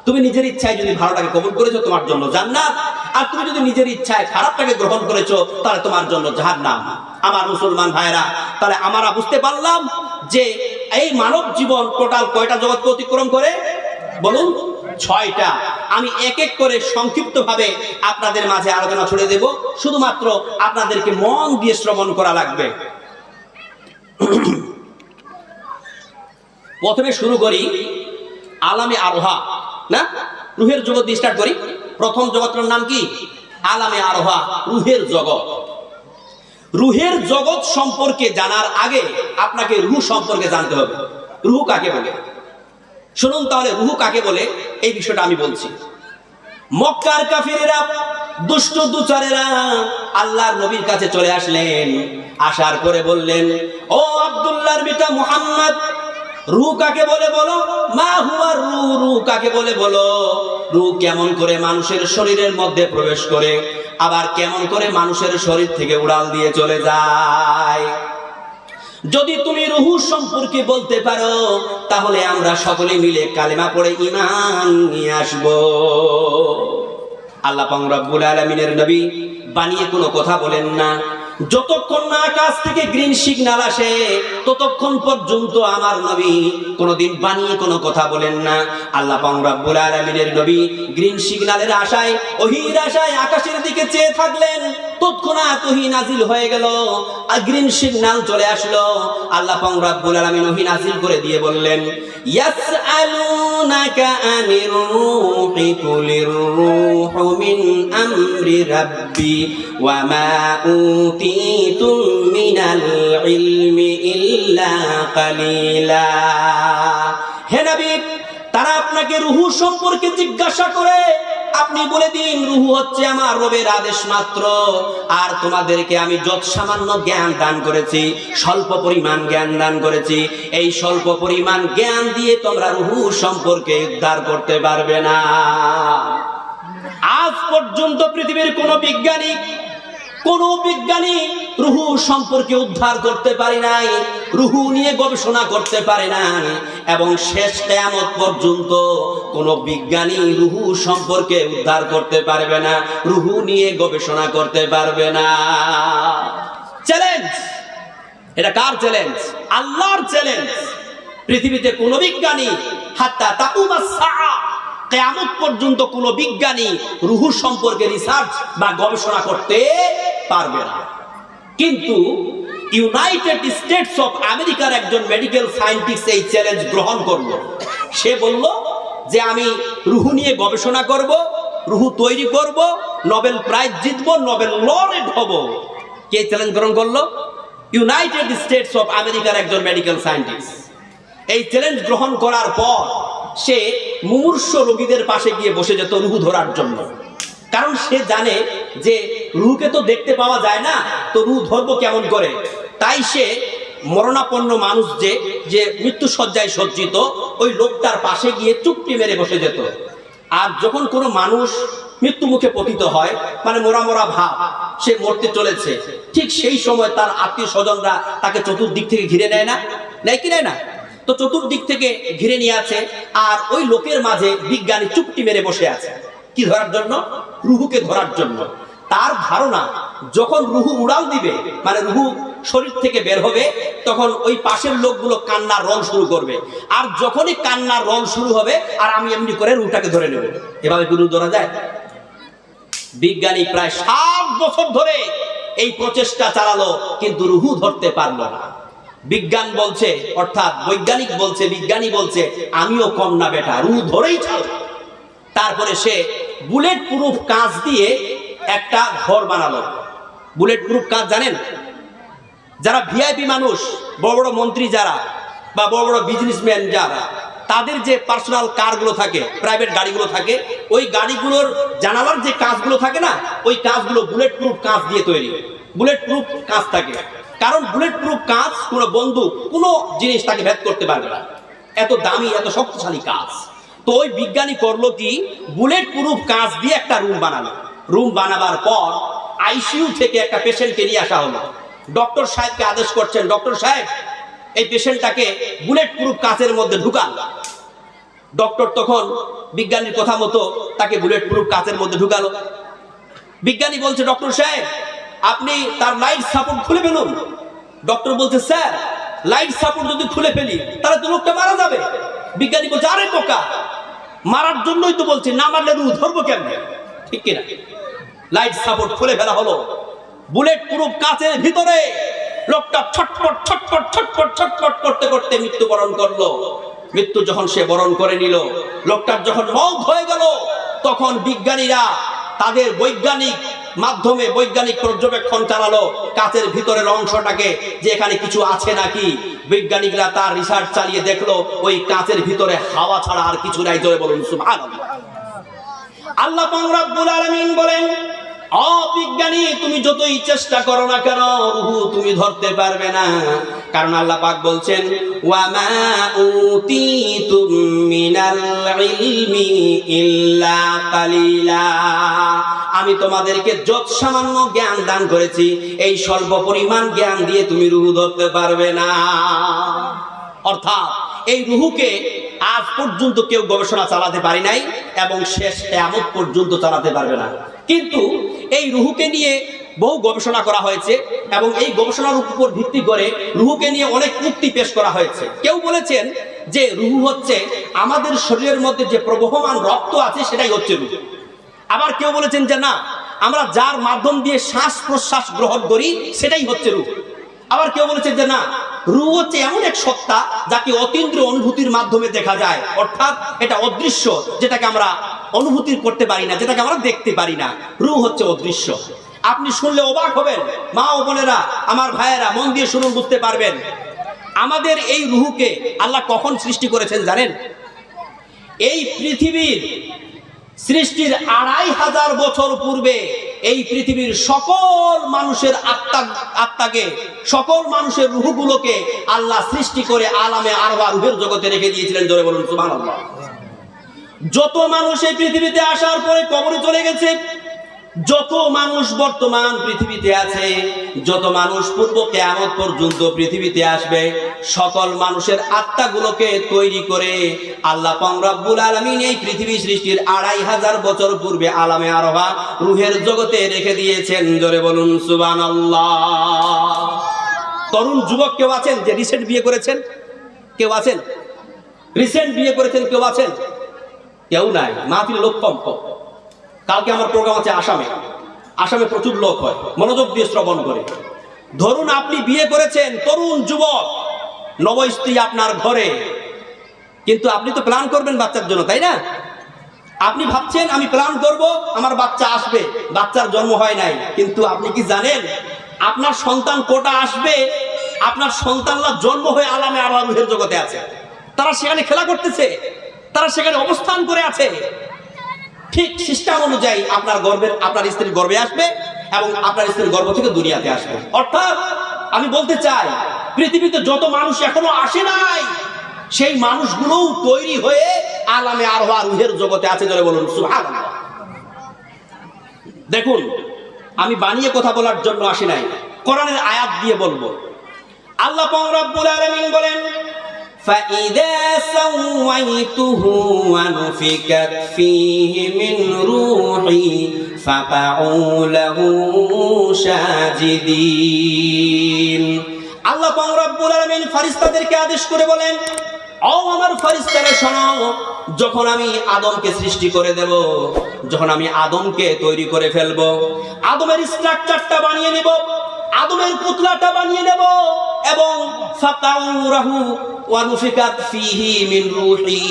তুমি নিজের ইচ্ছায় যদি ভালোটাকে কবুল করেছো, তোমার জন্য জান্নাত, আর তুমি যদি নিজের ইচ্ছায় খারাপটাকে গ্রহণ করেছো, তাহলে তোমার জন্য জাহান্নাম। আমার মুসলমান ভাইরা, তাহলে আমরা বুঝতে পারলাম যে এই মানব জীবন টোটাল কয়টা জগৎকে অতিক্রম করে? বলুন, 6টা। আমি এক এক করে সংক্ষিপ্ত ভাবে আপনাদের মাঝে আলোচনা ছড়িয়ে দেব, শুধুমাত্র আপনাদেরকে মন দিয়ে শ্রবণ করা লাগবে। প্রথমে শুরু করি আলামে আরোহা, না রুহের জগৎ দিয়ে স্টার্ট করি। প্রথম জগতের নাম কি? আলামে আরোহা, রুহের জগৎ। রুহের জগৎ সম্পর্কে জানার আগে আপনাকে রুহ সম্পর্কে জানতে হবে। রুহ কাকে বলে? শুনুন তাহলে রুহ কাকে বলে, এই বিষয়টা আমি বলছি। মক্কার কাফিরেরা, দুষ্ট দুচারেরা আল্লাহর নবীর কাছে চলে আসলেন। আসার পরে বললেন, ও আব্দুল্লাহর বেটা মুহাম্মদ, রুহ কাকে বলে বলো? মা হুয়া রুহ, রুহ কাকে বলে বলো? রূহ কেমন করে মানুষের শরীরের মধ্যে প্রবেশ করে, আবার কেমন করে মানুষের শরীর থেকে উড়াল দিয়ে চলে যায়। যদি তুমি রূহ সম্পর্কে বলতে পারো, তাহলে আমরা সকলে মিলে কালেমা পড়ে ঈমান নিয়ে আসবো। আল্লাহ পাক রব্বুল আলামিনের নবী বানিয়ে কোনো কথা বলেন না। যতক্ষণ না আকাশ থেকে গ্রিন সিগন্যাল আসে, ততক্ষণ পর্যন্ত আমার নবী কোনোদিন বানিয়ে কোনো কথা বলেন না। আল্লাহ পাক রব্বুল আলামিনের নবী গ্রিন সিগন্যালের আশায়, ওহীর আশায় আকাশের দিকে চেয়ে থাকলেন। তৎক্ষণাৎ ওহী নাজিল হয়ে গেল, আর গ্রিন সিগন্যাল চলে আসলো। আল্লাহ পাক রব্বুল আলামিন ওহী নাজিল করে দিয়ে বললেন, ইয়াসআলুনাকা আনির রূহি কুলির রূহু মিন আমরি রাব্বি ওয়া মা উতীতুম মিনাল ইলমি ইল্লা কালিলা। হে নবী, তারা আপনাকে রূহ সম্পর্কে জিজ্ঞাসা করে, আপনি বলে দিন রূহ হচ্ছে আমার রবের আদেশ মাত্র, আর তোমাদেরকে আমি যত সামান্য জ্ঞান দান করেছি, স্বল্প পরিমাণ জ্ঞান দান করেছি, এই স্বল্প পরিমাণ জ্ঞান দিয়ে তোমরা রূহ সম্পর্কে উদ্ধার করতে পারবে না। আজ পর্যন্ত পৃথিবীর কোন বিজ্ঞানী রূহ সম্পর্কে উদ্ধার করতে পারে নাই, রূহ নিয়ে গবেষণা করতে পারে নাই, এবং শেষ কিয়ামত পর্যন্ত কোন বিজ্ঞানী রূহ সম্পর্কে উদ্ধার করতে পারবে না, রূহ নিয়ে গবেষণা করতে পারবে না। চ্যালেঞ্জ, এটা কার চ্যালেঞ্জ? আল্লাহর চ্যালেঞ্জ। পৃথিবীতে কোন বিজ্ঞানী হাত্তা তাকুমাস সাআ, কিয়ামত পর্যন্ত কোন বিজ্ঞানী রূহ সম্পর্কে রিসার্চ বা গবেষণা করতে পারবে না। কিন্তু ইউনাইটেড স্টেটস অফ আমেরিকার একজন মেডিকেল সায়েন্টিস্ট এই চ্যালেঞ্জ গ্রহণ করল। সে বলল যে আমি রূহ নিয়ে গবেষণা করব, রূহ তৈরি করব, নোবেল প্রাইজ জিতব, নোবেল লরেট হব। কে চ্যালেঞ্জ গ্রহণ করলো? ইউনাইটেড স্টেটস অফ আমেরিকার একজন মেডিকেল সায়েন্টিস্ট। এই চ্যালেঞ্জ গ্রহণ করার পর সে মুমূর্ষ রোগীদের পাশে গিয়ে বসে যেত রূহ ধরার জন্য। কারণ সে জানে যে রূহকে তো দেখতে পাওয়া যায় না, তো রূহ ধরবো কেমন করে। তাই সে মরণাপন্ন মানুষ যে মৃত্যু শয্যায় সজ্জিত, ওই লোকটার পাশে গিয়ে চুপটি মেরে বসে যেত। আর যখন কোনো মানুষ মৃত্যু মুখে পতিত হয়, মানে মোরা ভাব, সে মরতে চলেছে, ঠিক সেই সময় তার আত্মীয় স্বজনরা তাকে চতুর্দিক থেকে ঘিরে নেয় না, নেয় কি নেয় না? তো চতুর্দিক থেকে ঘিরে নিয়ে আছে, আর ওই লোকের মাঝে বিজ্ঞানী চুপটি মেরে বসে আছে। কি ধরার জন্য? রূহকে ধরার জন্য। তার ধারণা যখন রূহ উড়াল দিবে, মানে রূহ শরীর থেকে বের হবে, তখন ওই পাশের লোকগুলো কান্নার রোল শুরু করবে, আর যখনই কান্নার রোল শুরু হবে, আর আমি এমনি করে রূহটাকে ধরে নেব। এভাবে কি রূহ ধরা যায়? বিজ্ঞানী প্রায় 7 বছর ধরে এই প্রচেষ্টা চালালো, কিন্তু রূহ ধরতে পারলো না। বিজ্ঞান বলছে, অর্থাৎ বৈজ্ঞানিক বলছে, বিজ্ঞানী বলছে আমিও কম না বেটা, রূহ ধরেই ছাড়ো। তারপরে সে বুলেট প্রুফ কাঁচ দিয়ে একটা ঘর বানালো। বুলেট প্রুফ কাঁচ জানেন? যারা ভিআইপি মানুষ, বড় বড় মন্ত্রী যারা, বা বড় বড় বিজনেসম্যান যারা, তাদের যে পার্সোনাল কারগুলো থাকে, প্রাইভেট গাড়িগুলো থাকে, ওই গাড়িগুলোর জানালার যে কাঁচগুলো থাকে না, ওই কাঁচগুলো বুলেট প্রুফ কাঁচ দিয়ে তৈরি। বুলেট প্রুফ কাঁচ থাকে, কারণ বুলেট প্রুফ কাঁচ কোনো বন্দুক, কোনো জিনিস তাকে ভেদ করতে পারবে না, এত দামি, এত শক্তিশালী কাঁচ। তো ওই বিজ্ঞানী করলো কি, বুলেট প্রুফ কাঁচ দিয়ে একটা রুম বানালো। রুম বানাবার পর আইসিইউ থেকে একটা পেশেন্টকে নিয়ে আসা হলো। ডক্টর সাহেবকে আদেশ করছেন, ডক্টর সাহেব এই পেশেন্টটাকে বুলেট প্রুফ কাঁচের মধ্যে ঢুকান। ডক্টর তখন বিজ্ঞানীর কথা মতো তাকে বুলেট প্রুফ কাঁচের মধ্যে ঢুকালো। বিজ্ঞানী বলছে, ডক্টর সাহেব আপনি তার লাইফ সাপোর্ট খুলে ফেলুন। ডক্টর বলছে, স্যার লাইফ সাপোর্ট যদি খুলে ফেলি তাহলে তো লোকটা মারা যাবে। বিজ্ঞানী বলছে, আরে বোকা, মারার জন্যই তো বলছি, না মারলে রূহ ধরবো কেমনে? ঠিক কিনা? লাইফ সাপোর্ট খুলে ফেলা হলো। বুলেট প্রুফ কাঁচের ভিতরে লোকটা ছটফট ছটফট ছটফট ছটফট করতে করতে মৃত্যুবরণ করলো। মৃত্যু যখন সে বরণ করে নিল, লোকটার যখন মওত হয়ে গেল, তখন বিজ্ঞানীরা তাদের বৈজ্ঞানিক মাধ্যমে বৈজ্ঞানিক পর্যবেক্ষণ চালালো কাঁচের ভিতরের অংশটাকে, যে এখানে কিছু আছে নাকি। বৈজ্ঞানিকরা তার রিসার্চ চালিয়ে দেখলো ওই কাঁচের ভিতরে হাওয়া ছাড়া আর কিছু নাই। জোরে বলুন সুবহানাল্লাহ। আল্লাহ পাক রব্বুল আলামিন বলেন, অবিজ্ঞানী তুমি যতই চেষ্টা করো না কেন, রূহ তুমি ধরতে পারবে না। কারণ আল্লাহ পাক বলছেন ওয়ামা উতিতুম মিনাল ইলমি ইল্লা কালিলা, আমি তোমাদেরকে যত সামান্য জ্ঞান দান করেছি এই স্বল্প পরিমাণ জ্ঞান দিয়ে তুমি রূহ ধরতে পারবে না। অর্থাৎ এই রূহকে আজ পর্যন্ত কেউ গবেষণা চালাতে পারি নাই এবং শেষ কিয়ামত পর্যন্ত চালাতে পারবে না। কিন্তু এই রূহকে নিয়ে বহু গবেষণা করা হয়েছে এবং এই গবেষণার উপর ভিত্তি করে রূহকে নিয়ে অনেক যুক্তি পেশ করা হয়েছে। কেউ বলেছেন যে রূহ হচ্ছে আমাদের শরীরের মধ্যে যে প্রবহমান রক্ত আছে সেটাই হচ্ছে রূহ। আবার কেউ বলেছেন যে না, আমরা যার মাধ্যম দিয়ে শ্বাস প্রশ্বাস গ্রহণ করি সেটাই হচ্ছে রূহ। আবার কেউ বলেছেন যে না, রূহ হচ্ছে এমন এক সত্তা যাকে অতীন্দ্রিয় অনুভূতির মাধ্যমে দেখা যায়, অর্থাৎ এটা অদৃশ্য, যেটাকে আমরা অনুভূতি করতে পারি না, যেটাকে আমরা দেখতে পারি না। রূহ হচ্ছে অদৃশ্য। আপনি শুনলে অবাক হবেন, মা ও বোনেরা, আমার ভাইয়েরা, মন দিয়ে শুনুন, বুঝতে পারবেন। আমাদের এই রূহকে আল্লাহ কখন সৃষ্টি করেছেন জানেন? এই পৃথিবীর সৃষ্টির 2500 বছর পূর্বে এই পৃথিবীর সকল মানুষের আত্মাকে, সকল মানুষের রূহগুলোকে আল্লাহ সৃষ্টি করে আলামে আরওয়াহ রূহের জগতে রেখে দিয়েছিলেন। জোরে বলুন সুবহানাল্লাহ। যত মানুষ এই পৃথিবীতে আসার পরে কবরে চলে গেছে, যত মানুষ বর্তমান পৃথিবীতে আছে, যত মানুষ পূর্ব কিয়ামত পর্যন্ত পৃথিবীতে আসবে, সকল মানুষের আত্মাগুলোকে তৈরি করে আল্লাহ পাক রব্বুল আলামিন এই পৃথিবী সৃষ্টির 2500 বছর পূর্বে আলামে আরওয়াহ রূহের জগতে রেখে দিয়েছেন। জোরে বলুন সুবহানাল্লাহ। তরুণ যুবক কেউ আছেন যে রিসেন্ট বিয়ে করেছেন? কেউ আছেন রিসেন্ট বিয়ে করেছেন? কেউ আছেন? কেউ নাই। মাহফিল লোক কম। কালকে আমার প্রোগ্রাম আছে আসামে প্রচুর লোক হয়, মনোযোগ দিয়ে শ্রবণ করে। ধরুন আপনি বিয়ে করেছেন, তরুণ যুবক, নব স্ত্রী আপনার ঘরে, কিন্তু আপনি তো প্ল্যান করবেন বাচ্চার জন্য, তাই না? আপনি ভাবছেন আমি প্ল্যান করব, আমার বাচ্চা আসবে, বাচ্চার জন্ম হয় নাই। কিন্তু আপনি কি জানেন আপনার সন্তান কোটা আসবে? আপনার সন্তানরা জন্ম হয়ে আলামে আরওয়াহ রূহের জগতে আছে, তারা সেখানে খেলা করতেছে, তারা সেখানে অবস্থান করে আছে। ঠিক সিস্টেম অনুযায়ী আপনার স্ত্রীর গর্ভে আসবে এবং আপনার স্ত্রীর গর্ভ থেকে দুনিয়াতে আসবে। অর্থাৎ আমি বলতে চাই, পৃথিবীতে যত মানুষ এখনো আসে নাই, সেই মানুষগুলোও তৈরি হয়ে আলামে আরওয়াহ রূহের জগতে আছে। জোরে বলুন সুবহানাল্লাহ। দেখুন, আমি বানিয়ে কথা বলার জন্য আসি নাই, কোরআনের আয়াত দিয়ে বলবো। আল্লাহ পাক রব্বুল আলামিন বলেন, فَإِذَا سَوَّيْتُهُ وَنُفِخَتْ فِيهِ مِنْ رُوحِي فَقَعُوا لَهُ سَاجِدِينَ। আল্লাহ পাক রব্বুল আলামিন ফেরেশতাদেরকে আদেশ করে বলেন, ও আমার ফেরেশতারা শোনো, যখন আমি আদমকে সৃষ্টি করে দেব, যখন আমি আদমকে তৈরি করে ফেলবো, আদমের স্ট্রাকচারটা বানিয়ে নেব, আদমের পুতলাটা বানিয়ে নেব, এবং ফাকাউরাহু ওয়া নুফিকাত ফীহি মিন রূহি,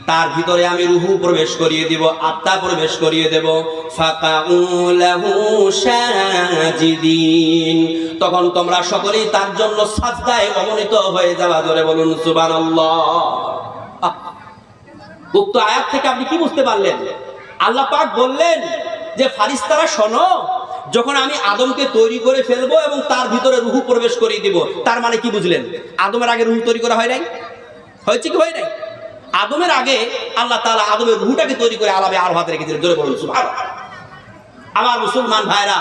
তার ভিতরে আমি রূহ প্রবেশ করিয়ে দেব, আত্মা প্রবেশ করিয়ে দেব। ফাকাউলাহু সাজিদিন, তখন তোমরা সকলেই তার জন্য সাজদায় অবনীত হয়ে যাওয়া। জোরে বলুন সুবহানাল্লাহ। উক্ত আয়াত থেকে আপনি কি বুঝতে পারলেন? আল্লাহ পাক বললেন যে ফেরেশতারা শোনো, যখন আমি আদমকে তৈরি করে ফেলবো এবং তার ভিতরে রূহ প্রবেশ করিয়ে দিব, তার মানে কি বুঝলেন? আদমের আগে রূহ তৈরি করা হয় নাই? হয়েছে কি হয় নাই? আদমের আগে আল্লাহ তাআলা আদমের রূহটাকে তৈরি করে আলামে আরওয়াহতে রেখেছিলেন। জোরে বলুন সুবহানাল্লাহ। আমার মুসলমান ভাইরা,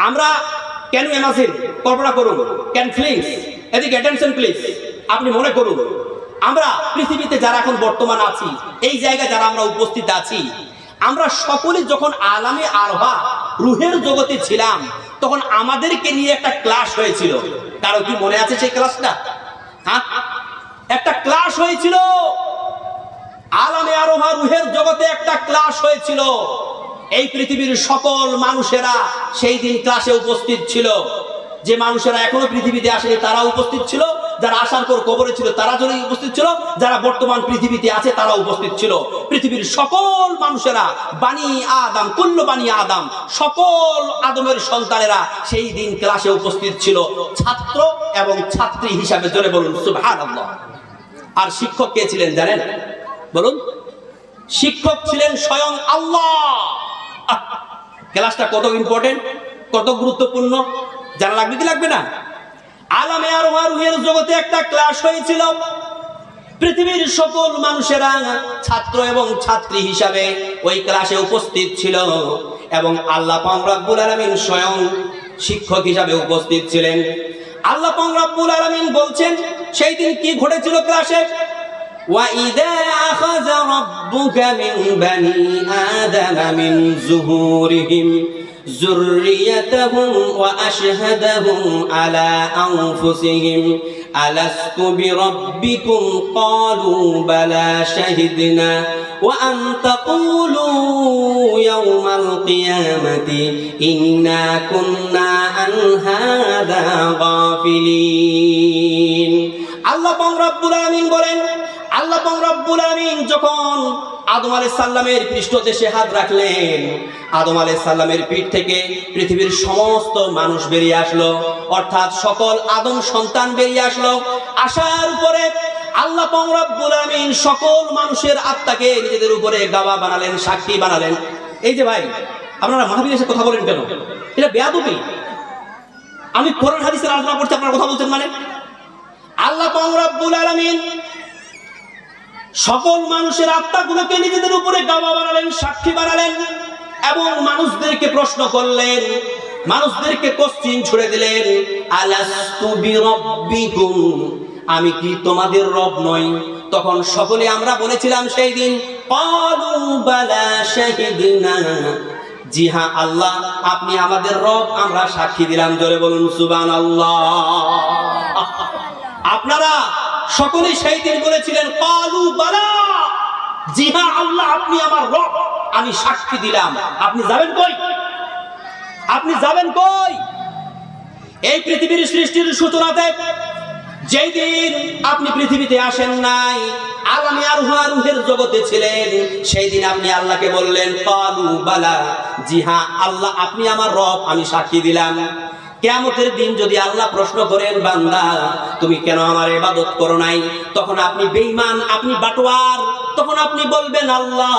আমরা ক্যান ইউ ইমাজিন, কল্পনা করুন, ক্যান প্লিজ, এদিকে অ্যাটেনশন প্লিজ, আপনি মনে করুন আমরা পৃথিবীতে যারা এখন বর্তমান আছি, এই জায়গায় যারা আমরা উপস্থিত আছি, আমরা সকলে যখন আলামে আরওয়াহ রূহের জগতে ছিলাম, তখন আমাদেরকে নিয়ে একটা ক্লাস হয়েছিল। কারো কি মনে আছে সেই ক্লাসটা? হ্যাঁ, একটা ক্লাস হয়েছিল আলামে আরওয়াহ রূহের জগতে, একটা ক্লাস হয়েছিল। এই পৃথিবীর সকল মানুষেরা সেই দিন ক্লাসে উপস্থিত ছিল। যে মানুষেরা এখনো পৃথিবীতে আসেনি তারা উপস্থিত ছিল, যারা আসার পর কবরে ছিল তারা জন্যই উপস্থিত ছিল, যারা বর্তমান পৃথিবীতে আছে তারা উপস্থিত ছিল। পৃথিবীর সকল মানুষেরা, বানি আদম, কুল্লু বানি আদম, সকল আদমের সন্তানেরা সেই দিন ক্লাসে উপস্থিত ছিল, ছাত্র এবং ছাত্রী হিসাবে। জোরে বলুন সুবহানাল্লাহ। আর শিক্ষক কে ছিলেন জানেন? বলুন। শিক্ষক ছিলেন স্বয়ং আল্লাহ। ক্লাসটা কত ইম্পর্টেন্ট, কত গুরুত্বপূর্ণ, জানা লাগবে কি লাগবে না? আলামে আরওয়াহ রুহের জগতে একটা ক্লাস হয়েছিল। পৃথিবীর সকল মানুষেরা ছাত্র এবং ছাত্রী হিসাবে ওই ক্লাসে উপস্থিত ছিল এবং আল্লাহ পাক রব্বুল আলামিন স্বয়ং শিক্ষক হিসাবে উপস্থিত ছিলেন। আল্লাহ পাক রব্বুল আলামিন বলছেন সেই দিন কি ঘটেছিল ক্লাসে, وَإِذَا أَخَذَ رَبُّكَ مِنْ بَنِي آدَمَ مِنْ ظُهُورِهِمْ ذُرِّيَّتَهُمْ وَأَشْهَدَهُمْ عَلَى أَنفُسِهِمْ أَلَسْتُ بِرَبِّكُمْ قَالُوا بَلَى شَهِدْنَا وَأَنْ تَقُولُوا يَوْمَ الْقِيَامَةِ إِنَّا كُنَّا عَنْ هَذَا غَافِلِينَ। আল্লাহ পাক রব্বুল আলামিন বলেন, আল্লাহ পাক রব্বুল আলামিন যখন আদম আলাইহিস সালামের পৃষ্ঠদেশে হাত রাখলেন, আদম আলাইহিস সালামের পিঠ থেকে পৃথিবীর সমস্ত মানুষ বেরিয়ে আসলো, অর্থাৎ সকল আদম সন্তান বেরিয়ে আসলো। আসার উপরে আল্লাহ পাক রব্বুল আলামিন সকল মানুষের আত্মাকে নিজেদের উপরে গাওয়া বানালেন, সাক্ষী বানালেন। এই যে ভাই, আপনারা মাহফিলে এসে কথা বলেন কেন? এটা বেয়াদবি। আমি কোরআন হাদিসের আলোচনা করতে আপনারা কথা বলছেন মানে? আল্লাহ পাক রব্বুল আলামিন সকল মানুষের আত্মাগুলোকে নিজেদের উপরে গাওয়া বানালেন, সাক্ষী বানালেন এবং মানুষদেরকে প্রশ্ন করলেন, মানুষদেরকে কোশ্চেন ছুড়ে দিলেন, আলাস্তু বিরাব্বিকুম, আমি কি তোমাদের রব নই? তখন সকলে আমরা বলেছিলাম সেই দিন, ক্বালু বালা শাহিদনা, জি হ্যাঁ আল্লাহ আপনি আমাদের রব, আমরা সাক্ষী দিলাম। জোরে বলুন সুবহানাল্লাহ। আপনারা সকলেই সেই দিন বলেছিলেন ক্বালু বালা, জি হ্যাঁ আল্লাহ আপনি আমার রব, আমি সাক্ষী দিলাম। আপনি যাবেন কই? আপনি যাবেন কই? এই পৃথিবীর সৃষ্টির সূচনাতে যেই দিন আপনি পৃথিবীতে আসেন নাই, আলামে আরওয়াহ রুহের জগতে ছিলেন, সেই দিন আপনি আল্লাহকে বললেন ক্বালু বালা, জি হ্যাঁ আল্লাহ আপনি আমার রব, আমি সাক্ষী দিলাম। কিয়ামতের দিন যদি আল্লাহ প্রশ্ন করেন, বান্দা তুমি কেন আমার ইবাদত করো নাই? তখন আপনি বেঈমান, আপনি বাটোয়ার, তখন আপনি বলবেন আল্লাহ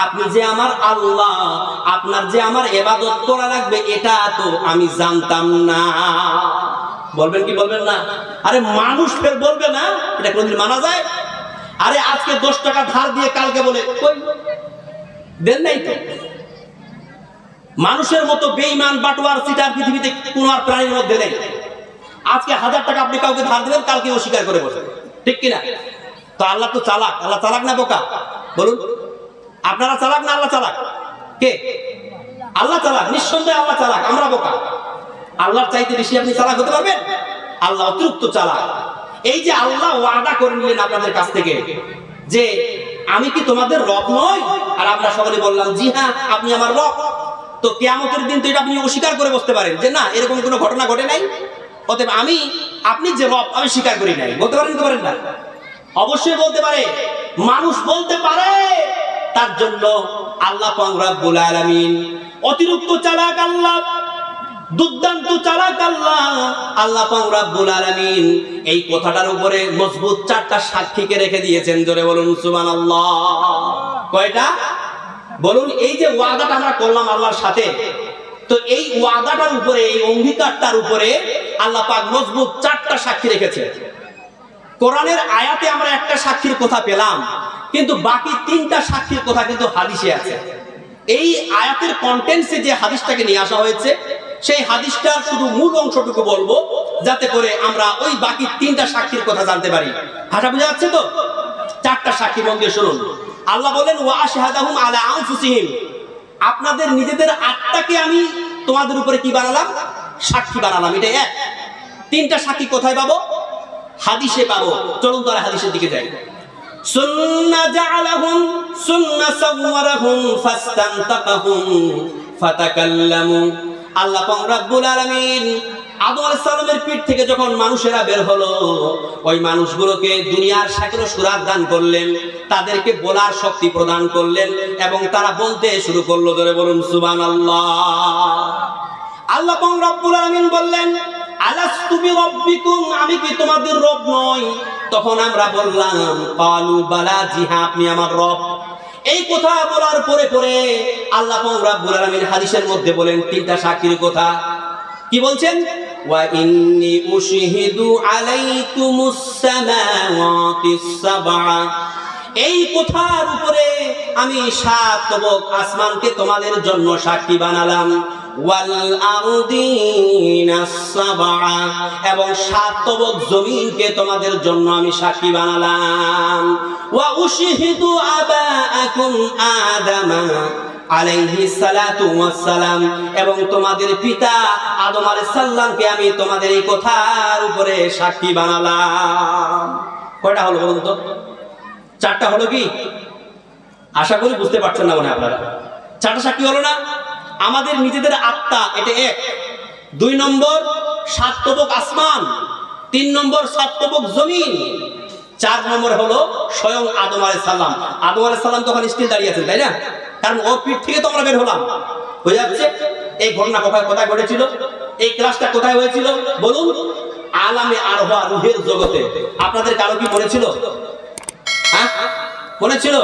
আপনি যে আমার আল্লাহ, আপনার যে আমার ইবাদত করা লাগবে এটা তো আমি জানতাম না। বলবেন কি বলবেন না? আরে মানুষ ফের বলবে না, এটা কোনদিন মানা যায়? আরে আজকে 10 টাকা ধার দিয়ে কালকে বলে কই দেন নাই তো। মানুষের মতো বেঈমান বাটোয়ার চিটার পৃথিবীতে কোন আর প্রাণীর মধ্যে নেই। আজকে 1000 টাকা আপনি কাউকে ধার দিবেন, কালকে অস্বীকার করে বসে, ঠিক কিনা? তো আল্লাহ তো চালাক। আল্লাহ চালাক না বোকা? বলুন, আপনারা চালাক না আল্লাহ চালাক? কে? আল্লাহ চালাক, নিঃসন্দেহে আল্লাহ চালাক, আমরা বোকা। আল্লাহর চাইতে বেশি আপনি চালাক হতে পারবেন? আল্লাহ অতিরিক্ত চালাক। এই যে আল্লাহ ওয়াদা করে নিলেন আপনাদের কাছ থেকে যে আমি কি তোমাদের রব নই, আর আমরা সকলে বললাম জি হ্যাঁ আপনি আমার রব, তো কিয়ামতের দিন তো এটা আপনি অস্বীকার করে বসতে পারেন যে না এরকম কোনো ঘটনা ঘটে নাই, অতএব আপনি যে রব আমি স্বীকার করি নাই। বলতে পারেন কি পারেন না? অবশ্যই বলতে পারে, মানুষ বলতে পারে। তার জন্য আল্লাহ পাক রব্বুল আলামিন অতিরিক্ত চালাক আল্লাহ, দুর্দান্ত চালাক আল্লাহ, আল্লাহ পাক রব্বুল আলামিন এই কথাটার উপরে মজবুত 4টা সাক্ষীকে রেখে দিয়েছেন। জোরে বলুন সুবহানাল্লাহ। কয়টা বলুন? এই যে ওয়াদাটা আমরা করলাম আল্লাহর সাথে, তো এই ওয়াদাটার উপরে, এই অঙ্গীকারটার উপরে আল্লাহ পাক মজবুত 4টা সাক্ষী রেখেছে। কোরআনের আয়াতে আমরা একটা সাক্ষীর কথা পেলাম, কিন্তু বাকি 3টা সাক্ষীর কথা কিন্তু হাদিসে আছে। এই আয়াতের কন্টেন্টসে যে হাদিসটাকে নিয়ে আসা হয়েছে, সেই হাদিসটার শুধু মূল অংশটুকু বলবো, যাতে করে আমরা ওই বাকি 3টা সাক্ষীর কথা জানতে পারি। ভাষা বোঝা যাচ্ছে তো? 4টা সাক্ষী মন দিয়ে শুনুন। আল্লাহ বলেন ওয়া আশহাদাহুম আলা আনফুসিহিম, আপনাদের নিজেদের আত্মাকে আমি তোমাদের উপরে কি বানালাম? সাক্ষী বানালাম। এটা এক। 3টা সাক্ষী কোথায় পাবো? হাদিসে পাবো। চলুন তাহলে হাদিসের দিকে যাই। সুন্না জাআলাহুম সুন্না সাওয়ারাহুম ফাস্তানতাকাহুম ফাতাকাল্লামু। আল্লাহ পাক রব্বুল আলামিন আদম আলাইহিস সালামের পিঠ থেকে যখন মানুষেরা বের হলো, ওই মানুষগুলোকে দুনিয়ার শাকিল সুরাত দান করলেন, তাদেরকে বলার শক্তি প্রদান করলেন এবং তারা বলতে শুরু করলো। ধরে বলুন সুবহানাল্লাহ। আল্লাহ পাক রব্বুল আলামিন বললেন আলাস্তু বিরাব্বিকুম, আমি কি তোমাদের রব নই? তখন আমরা বললাম ক্বালু বালা, জি হ্যাঁ আপনি আমার রব। এই কথা বলার পরে পরে আল্লাহ পাক রব্বুল আলামিন হাদিসের মধ্যে বলেন 3টা সাক্ষীর কথা। কি বলছেন? ওয়া ইন্নী উশহিদু আলাইকুমুস সামাওয়াতিস সাবআ, এই কথার উপরে আমি 7 তবক আসমানকে তোমাদের জন্য সাক্ষী বানালাম। ওয়াল আরদিনাস সাবআ, এবং 7 তবক জমিনকে তোমাদের জন্য আমি সাক্ষী বানালাম। ওয়া উশহিদু আবাআকুম আদামা আলাইহিস সালাতু ওয়াস সালাম, এবং তোমাদের পিতা আদম আলাইহিস সালামকে আমি তোমাদের এই কথার উপরে সাক্ষী বানালাম। কয়টা হলো বলুন তো? 4টা হলো কি? আশা করি বুঝতে পারছেন না মনে আপনারা। 4টা সাক্ষী হলো না? আমাদের নিজেদের আত্মা, এটা 1। 2 নম্বর 7 তবক আসমান, 3 নম্বর 7 তবক জমিন, 4 নম্বর হলো স্বয়ং আদম আলাইহিস সালাম। আদম আলাইহিস সালাম তখন স্টিল দাঁড়িয়ে আছেন, তাই না? কারণ ওর পিঠ থেকে তো আমরা বের হলাম। হয়ে যাচ্ছে এই ঘটনা কোথায় ঘটেছিল? এই ক্লাসটা কোথায় হয়েছিল বলুন? আলামে আরওয়াহ, রূহের জগতে। আপনাদের কারো কি মনে ছিল? হ্যাঁ, মনে ছিল?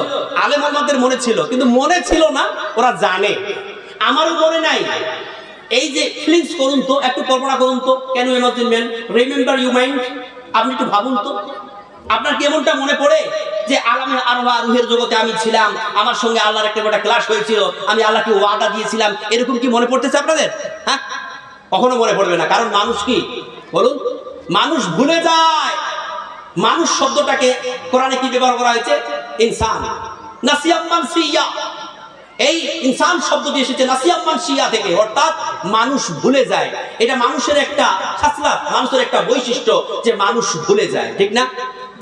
আলেম ওলামাদের মনে ছিল, কিন্তু মনে ছিল না, ওরা জানে। আমারও মনে নাই। এই যে ফিলিংস করুন তো, একটু কল্পনা করুন তো, কেন ইমাজিনমেন্ট, রিমেম্বার ইউ মাইন্ড, আপনি একটু ভাবুন তো, আপনার কেমনটা মনে পড়ে যে আলামে আরওয়াহ, রূহের জগতে আমি ছিলাম, আমার সঙ্গে আল্লাহর একটা ক্লাস হয়েছিল, আমি আল্লাহকে ওয়াদা দিয়েছিলাম, এরকম কি মনে পড়তেছে আপনাদের? হ্যাঁ, কখনো মনে পড়বে না। কারণ মানুষ কি বলুন? মানুষ ভুলে যায়। মানুষ শব্দটাকে কোরআনে কি ব্যবহার করা হয়েছে? ইনসান, নাসিয়াম মানসিয়া। এই ইনসান শব্দটি এসেছে নাসিয়াম মানসিয়া থেকে, অর্থাৎ মানুষ ভুলে যায়। এটা মানুষের একটা খাসলাত, মানুষের একটা বৈশিষ্ট্য যে মানুষ ভুলে যায়, ঠিক না?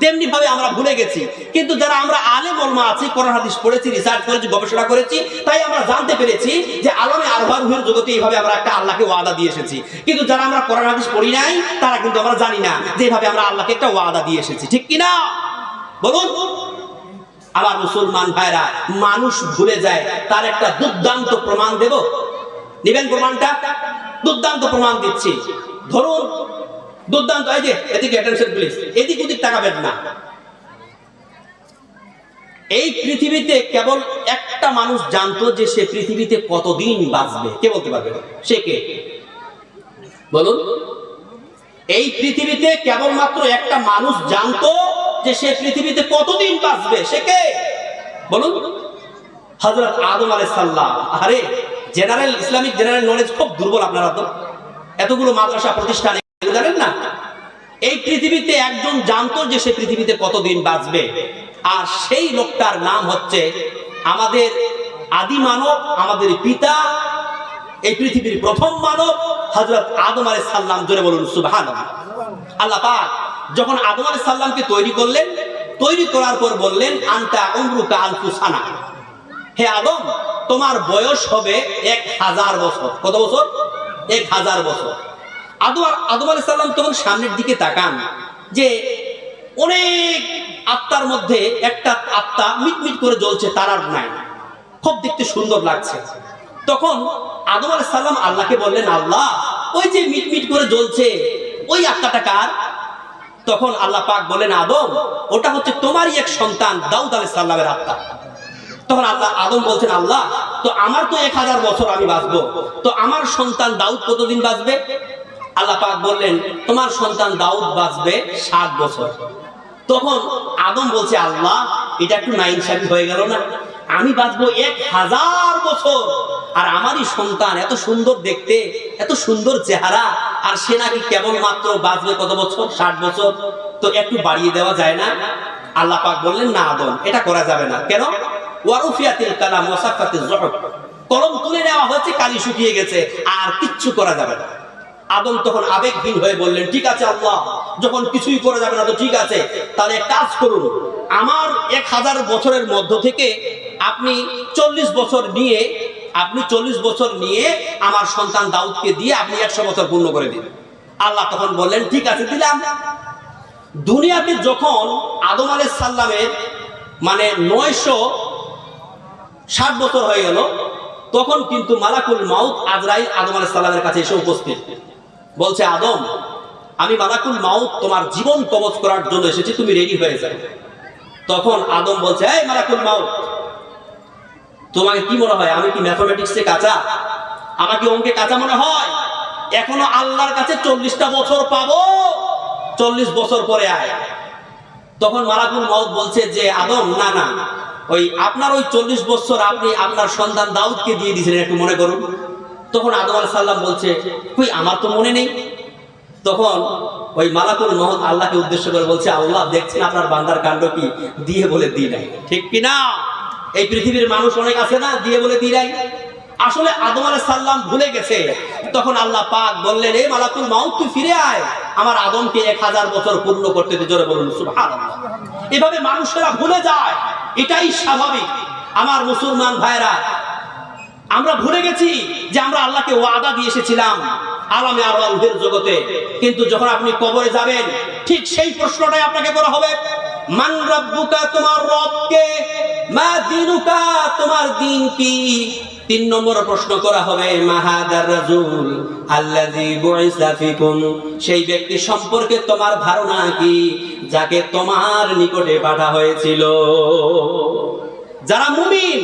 তেমনি ভাবে আমরা ভুলে গেছি। কিন্তু যারা আমরা আলেম ওলামা আছি, কোরআন হাদিস পড়েছি, রিসার্চ করেছি, গবেষণা করেছি, তাই আমরা জানতে পেরেছি যে আলামে আরওয়াহ, রূহের জগতে এইভাবে আমরা একটা আল্লাহকে ওয়াদা দিয়ে এসেছি। কিন্তু যারা আমরা কোরআন হাদিস পড়ি নাই, তারা কিন্তু আমরা জানি না যে এইভাবে আমরা আল্লাহকে একটা ওয়াদা দিয়ে এসেছি, ঠিক কি না বলুন? আমার মুসলমান ভাইরা, মানুষ ভুলে যায়। তার একটা দুর্দান্ত প্রমাণ দেব, নিবেন প্রমাণটা? দুর্দান্ত প্রমাণ দিচ্ছি। ধরুন দুর্দান্ত, এই যে এদিকে অ্যাটেনশন প্লিজ, এদিক ওদিক তাকাবেন না। এই পৃথিবীতে কেবল একটা মানুষ জানতো যে সে পৃথিবীতে কতদিন বাঁচবে। কে বলতে পারবে? সে কে বলুন? এই পৃথিবীতে কেবলমাত্র একটা মানুষ জানতো যে সে পৃথিবীতে কতদিন বাঁচবে। সে কে বলুন? হযরত আদম আলাইহিস সালাম। আরে জেনারেল, ইসলামিক জেনারেল নলেজ খুব দুর্বল আপনারা তো। এতগুলো মাদ্রাসা প্রতিষ্ঠানে জানেন না? এই পৃথিবীতে একজন জানতো যে সে পৃথিবীতে কতদিন বাঁচবে, আর সেই লোকটার নাম হচ্ছে আমাদের আদি মানব, আমাদের পিতা, এই পৃথিবীর প্রথম মানব হযরত আদম আলাইহিস সালাম। জোরে বলুন সুবহানাল্লাহ। আল্লাহ পাক যখন আদম আলাইহিস সালামকে তৈরি করলেন, তৈরি করার পর বললেন আনতা উমরুকা আলফু সানা, হে আদম তোমার বয়স হবে 1000 বছর। কত বছর? 1000 বছর। আদম আলাইহিস সালাম তখন সামনের দিকে তাকান, যে অনেক আত্মার মধ্যে একটা আত্মা মিটমিট করে জ্বলছে, তারার নাই, খুব দেখতে সুন্দর লাগছে। তখন আদম আলাইহিস সালাম আল্লাহকে বললেন, আল্লাহ ওই যে মিটমিট করে জ্বলছে ওই আত্মাটা কার? তখন আল্লাহ পাক বলেন, আদম ওটা হচ্ছে তোমারই এক সন্তান দাউদ আলাইহিস সালামের আত্মা। তখন আদম বলছেন, আল্লাহ তো আমার তো 1000 বছর আমি বাঁচবো, তো আমার সন্তান দাউদ কতদিন বাঁচবে? আল্লাহ পাক বললেন, তোমার সন্তান দাউদ বাঁচবে 7 বছর। তখন আদম বলছে, আল্লাহ এটা একটু নাইনসাফি হয়ে গেল না? আমি বাঁচবো 1000 বছর, আর আমারই সন্তান এত সুন্দর দেখতে, এত সুন্দর চেহারা, আর সে নাকি কেবলমাত্র বাঁচবে কত বছর? 60 বছর। তো একটু বাড়িয়ে দেওয়া যায় না? আল্লাহ পাক বললেন, না আদম এটা করা যাবে না। কেন? ওয়ারুফিয়াতিল কালাম ওয়াসাফাতিজ যুহুর, কলম তুলে নেওয়া হয়েছে, কালি শুকিয়ে গেছে, আর কিচ্ছু করা যাবে না। আদম তখন আবেগহীন হয়ে বললেন, ঠিক আছে আল্লাহ, যখন কিছুই করা যাবে না তো ঠিক আছে, তাহলে এক কাজ করুন, আমার 1000 বছরের মধ্য থেকে আপনি 40 বছর নিয়ে আমার সন্তান দাউদকে দিয়ে আপনি 100 বছর পূর্ণ করে দিন। আল্লাহ তখন বললেন, ঠিক আছে দিলাম। দুনিয়াতে যখন আদম আলাইহিস সালামের মানে 960 বছর হয়ে গেল, তখন কিন্তু মালাকুল মাউত আজরাইল আদম আলাইহিস সালামের কাছে এসে উপস্থিত। বলছে, আদম আমি মালাকুল মাউত তোমার জীবন কবজ করার জন্য এসেছি, তুমি রেডি হয়ে যাও। তখন আদম বলছে, এই মালাকুল মাউত, তোমাকে কি মনে হয় আমি কি ম্যাথমেটিক্সে কাঁচা? আমাকে অঙ্কে কাঁচা মনে হয়? এখনো আল্লাহর কাছে 40টা বছর পাবো, 40 বছর পরে আয়। তখন মালাকুল মউত বলছে যে আদম, না না, ওই আপনার ওই 40 বছর আপনি আপনার সন্তান দাউদকে দিয়ে দিয়েছিলেন, একটু মনে করুন। তখন আদম আলাইহিস সালাম বলছে, কই আমার তো মনে নেই। তখন ওই মালাকুল মউত আল্লাহকে উদ্দেশ্য করে বলছে, আল্লাহ দেখছেন আপনার বান্দার কাণ্ড কি, দিয়ে বলে দি নাই। ঠিক কিনা? এই পৃথিবীর মানুষ অনেক আছে না, দিয়ে বলে দি নাই। আসলে আদম আলাইহিস সালাম ভুলে গেছে। তখন আল্লাহ পাক বললেন, এই মালাকুল মউত তুই ফিরে আয়, আমার আদমকে 1000 বছর পূর্ণ করতে দে। জোরে বলুন সুবহানাল্লাহ। এভাবে মানুষেরা ভুলে যায়, এটাই স্বাভাবিক। আমার মুসলমান ভাইরা, আমরা ভুলে গেছি যে আমরা আল্লাহকে ওয়াদা দিয়ে এসেছিলাম আলামে আরওয়াহের জগতে, কিন্তু যখন আপনি কবরে যাবেন ঠিক সেই প্রশ্নটাই আপনাকে করা হবে, মান রাব্বুকা, তোমার রব কে, মা দীনুকা, তোমার দিন কি। 3 নম্বর প্রশ্ন করা হবে, মাহাদার রাজুল আল্লাযী বুইসা ফিকুম, সেই ব্যক্তি সম্পর্কে তোমার ধারণা কি যাকে তোমার নিকটে পাঠা হয়েছিল। যারা মুমিন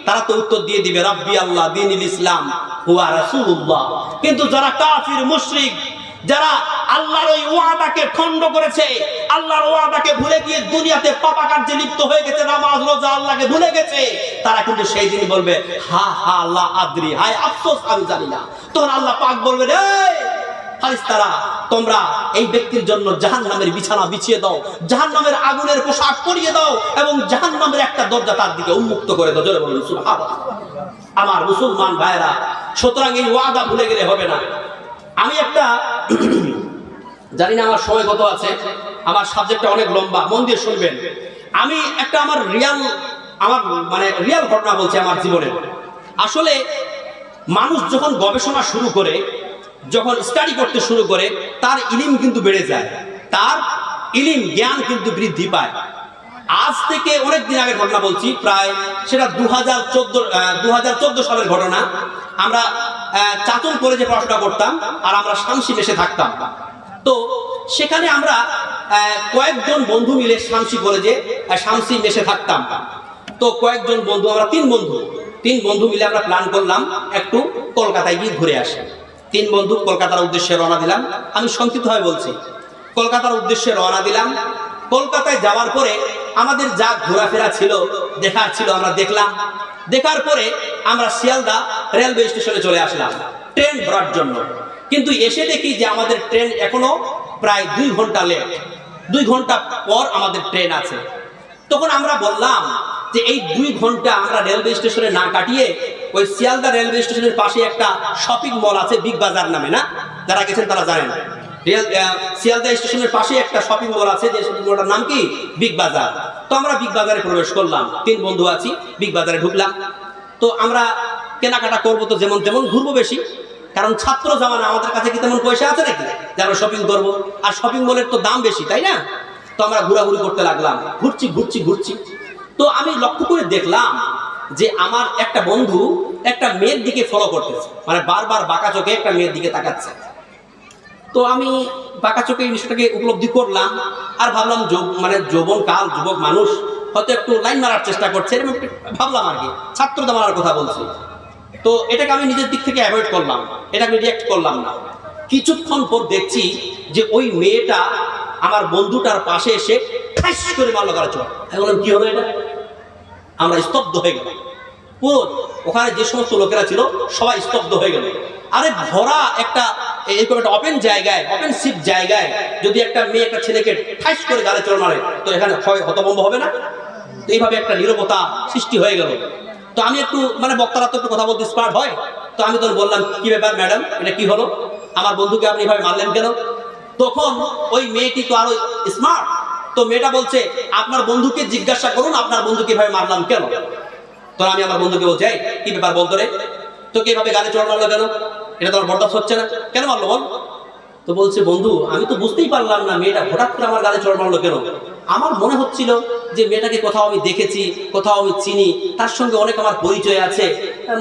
তারা তো উত্তর দিয়ে দিবে রাব্বি আল্লাহ, দীনুল ইসলাম, হুয়া রাসূলুল্লাহ। কিন্তু যারা কাফির মুশরিক, যারা আল্লাহর ওই ওয়াদাকে খণ্ড করেছে, আল্লাহর ওয়াদাকে ভুলে গিয়ে দুনিয়াতে পাপাকার্যে লিপ্ত হয়ে গেছে, নামাজ রোজা আল্লাহকে ভুলে গেছে, তারা কিন্তু সেই দিন বলবে হা হা আল্লাহ আদরি, হায় আফসোস আমি জানি না। তখন আল্লাহ পাক বলবেন, এই ফারিস্তারা, তোমরা এই ব্যক্তির জন্য জাহান্নামের বিছানা বিছিয়ে দাও, জাহান্নামের আগুনের পোশাক পরিয়ে দাও এবং জাহান্নামের একটা দরজা তার দিকে উন্মুক্ত করে দাও। জোরে বলুন সুবহানাল্লাহ। আমার মুসলমান ভাইরা, সুতরাং এই ওয়াদা ভুলে গেলে হবে না। আমি একটা জানি না আমার সময় কত আছে, আমার সাবজেক্টটা অনেক লম্বা, মন দিয়ে শুনবেন। আমি একটা আমার রিয়াল ঘটনা বলছি আমার জীবনে। আসলে মানুষ যখন গবেষণা শুরু করে, যখন স্টাডি করতে শুরু করে, তার ইলম কিন্তু বেড়ে যায়, তার ইলম জ্ঞান কিন্তু বৃদ্ধি পায়। আজ থেকে অনেক দিন আগের ঘটনা বলছি, প্রায় সেটা 2014 সালের ঘটনা। আমরা চাতুল কলেজে পড়াশোনা করতাম আর আমরা শামসি মেশে থাকতাম। তো সেখানে আমরা কয়েকজন বন্ধু মিলে শামসি কলেজে শামসি মেশে থাকতাম। তো কয়েকজন বন্ধু, আমরা 3 বন্ধু মিলে আমরা প্ল্যান করলাম একটু কলকাতায় গিয়ে ঘুরে আসি। 3 বন্ধু কলকাতার উদ্দেশ্যে রওনা দিলাম। আমি সংক্ষিপ্তভাবে বলছি, কলকাতার উদ্দেশ্যে রওনা দিলাম। কলকাতায় যাওয়ার পরে আমাদের যা ঘোরাফেরা ছিল, দেখার ছিল, আমরা দেখলাম। দেখার পরে আমরা শিয়ালদা রেলওয়ে স্টেশনে চলে আসলাম ট্রেন ধরার জন্য। কিন্তু এসে দেখি যে আমাদের ট্রেন এখনো প্রায় 2 ঘন্টা লেট, 2 ঘন্টা পর আমাদের ট্রেন আছে। তখন আমরা বললাম যে এই 2 ঘন্টা আমরা রেলওয়ে স্টেশনে না কাটিয়ে ওই শিয়ালদা রেলওয়ে স্টেশনের পাশে একটা শপিং মল আছে, বিগ বাজার নামে, না যারা গেছেন তারা জানেন। শিয়ালদা স্টেশনের পাশে একটা শপিং মল আছে, যে শপিং মলটার নাম কি বিগ বাজার। তো আমরা বিগ বাজারে প্রবেশ করলাম, 3 বন্ধু আছি, বিগ বাজারে ঢুকলাম। তো আমরা কেনাকাটা করবো, তো যেমন তেমন ঘুরবো বেশি, কারণ ছাত্র জামানা, আমাদের কাছে কি তেমন পয়সা আছে নাকি যে আমরা শপিং করবো? আর শপিং মলের তো দাম বেশি, তাই না? তো আমরা ঘোরাঘুরি করতে লাগলাম, ঘুরছি। তো আমি লক্ষ্য করে দেখলাম যে আমার একটা বন্ধু একটা মেয়ের দিকে ফলো করতেছে, মানে বারবার বাঁকা চোখে একটা মেয়ের দিকে তাকাচ্ছে। তো আমি বাঁকা চোখে এই বিষয়টাকে উপলব্ধি করলাম আর ভাবলাম যৌবন কাল, যুবক মানুষ হয়তো একটু লাইন মারার চেষ্টা করছে, এরকম ভাবলাম আর কি, ছাত্র জামানার কথা বলছি। তো এটাকে আমি নিজের দিক থেকে অ্যাভয়েড করলাম, এটাকে রিঅ্যাক্ট করলাম না। কিছুক্ষণ পর দেখছি যে ওই মেয়েটা আমার বন্ধুটার পাশে এসে ঠাস করে মারলো গালে চোখ। আমি বললাম কি হলো এটা? আমরা স্তব্ধ হয়ে গেল, পুরো ওখানে যে সমস্ত লোকেরা ছিল সবাই স্তব্ধ হয়ে গেল। আরে ভরা একটা এরকম একটা ওপেন জায়গায়, ওপেন সিট জায়গায় যদি একটা মেয়ে একটা ছেলেকে ঠাস করে গালে চড় মারে, তো এখানে হতভম্ব হবে না? তো এইভাবে একটা নীরবতা সৃষ্টি হয়ে গেল। তো আমি একটু বক্তারা তো একটু কথা বলতে স্মার্ট হয়, তো আমি তখন বললাম, কি ব্যাপার ম্যাডাম, এটা কি হলো? আমার বন্ধুকে আপনি এভাবে মারলেন কেন? তখন ওই মেয়েটি তো আরো স্মার্ট, তো মেয়েটা বলছে, আপনার বন্ধুকে জিজ্ঞাসা করুন আপনার বন্ধুকে এভাবে মারলাম কেন। তো আমি আমার বন্ধুকে বলছি, কি ব্যাপার বলতো রে, তোকে এভাবে গালে চড় মারলো কেন? এটা তোমার বরদাস্ত হচ্ছে না, কেন মারলো বল? তো বলছে, বন্ধু আমি তো বুঝতেই পারলাম না মেয়েটা হঠাৎ করে আমার গালে চড় মারলো কেন। আমার মনে হচ্ছিল যে মেয়েটাকে কোথাও আমি দেখেছি, কোথাও আমি চিনি, তার সঙ্গে অনেক আমার পরিচয় আছে,